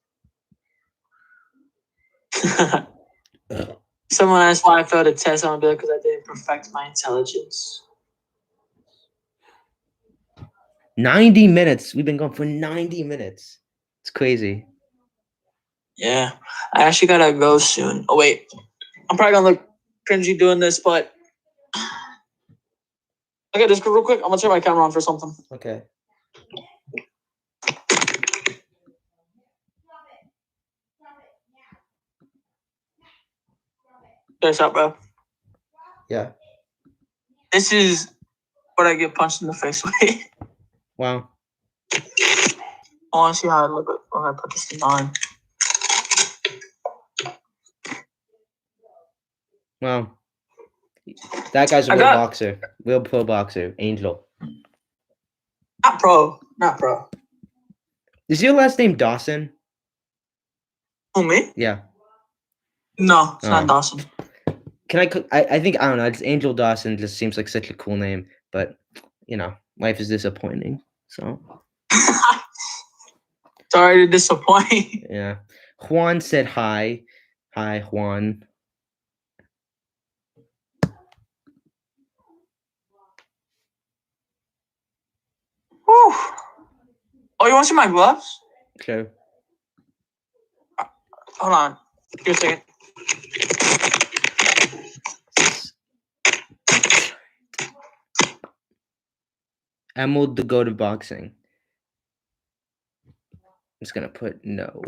Someone asked why I failed a test. I'm gonna be like, because I didn't perfect my intelligence. 90 minutes. We've been going for 90 minutes. It's crazy. Yeah, I actually gotta go soon. Oh wait, I'm probably gonna look cringy doing this, but okay, just real quick. I'm gonna turn my camera on for something. Okay. Check this out, bro. Yeah. This is what I get punched in the face with. Wow. I want to see how I look when I put this thing on. Wow. That guy's a real boxer. Real pro boxer. Angel. Not pro. Not pro. Is your last name Dawson? Who, me? Yeah. No, it's not Dawson. Can I think, I don't know. It's Angel Dawson just seems like such a cool name. But, you know, life is disappointing. So. Sorry to disappoint. Yeah. Juan said hi. Hi, Juan. Whew. Oh, you want to see my gloves? Sure. Hold on. Give me a second. Emerald the goat of boxing. I'm just gonna put no.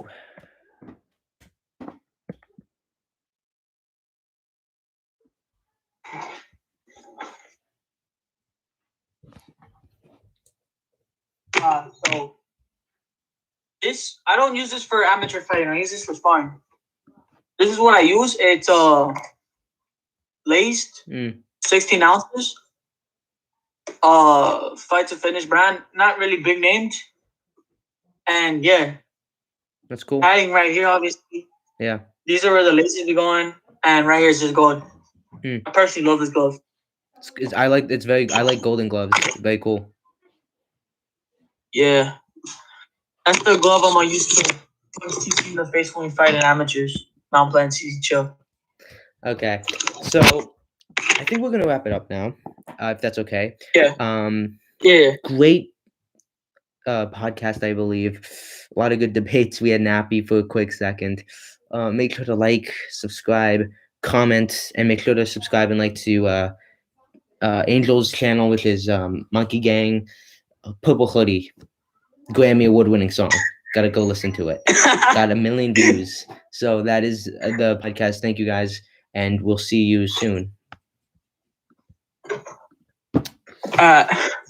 So this I don't use this for amateur fighting. I use this for sparring. This is what I use. It's laced, 16 ounces. Fight to finish brand, not really big named. And yeah, That's cool. padding right here, obviously. Yeah. These are where the laces be going, and right here is just gold. I personally love this glove. I like golden gloves. Very cool. Yeah, that's the glove I'm gonna use to punch TC in the face when we fight in amateurs. Now I'm playing TC chill. Okay, so I think we're gonna wrap it up now, if that's okay. Yeah. Yeah. Great podcast, I believe. A lot of good debates. We had Nappy for a quick second. Make sure to like, subscribe, comment, and make sure to subscribe and like to Angel's channel, which is Monkey Gang, Purple Hoodie, Grammy award-winning song. Gotta go listen to it. Got 1 million views. So that is the podcast. Thank you guys, and we'll see you soon.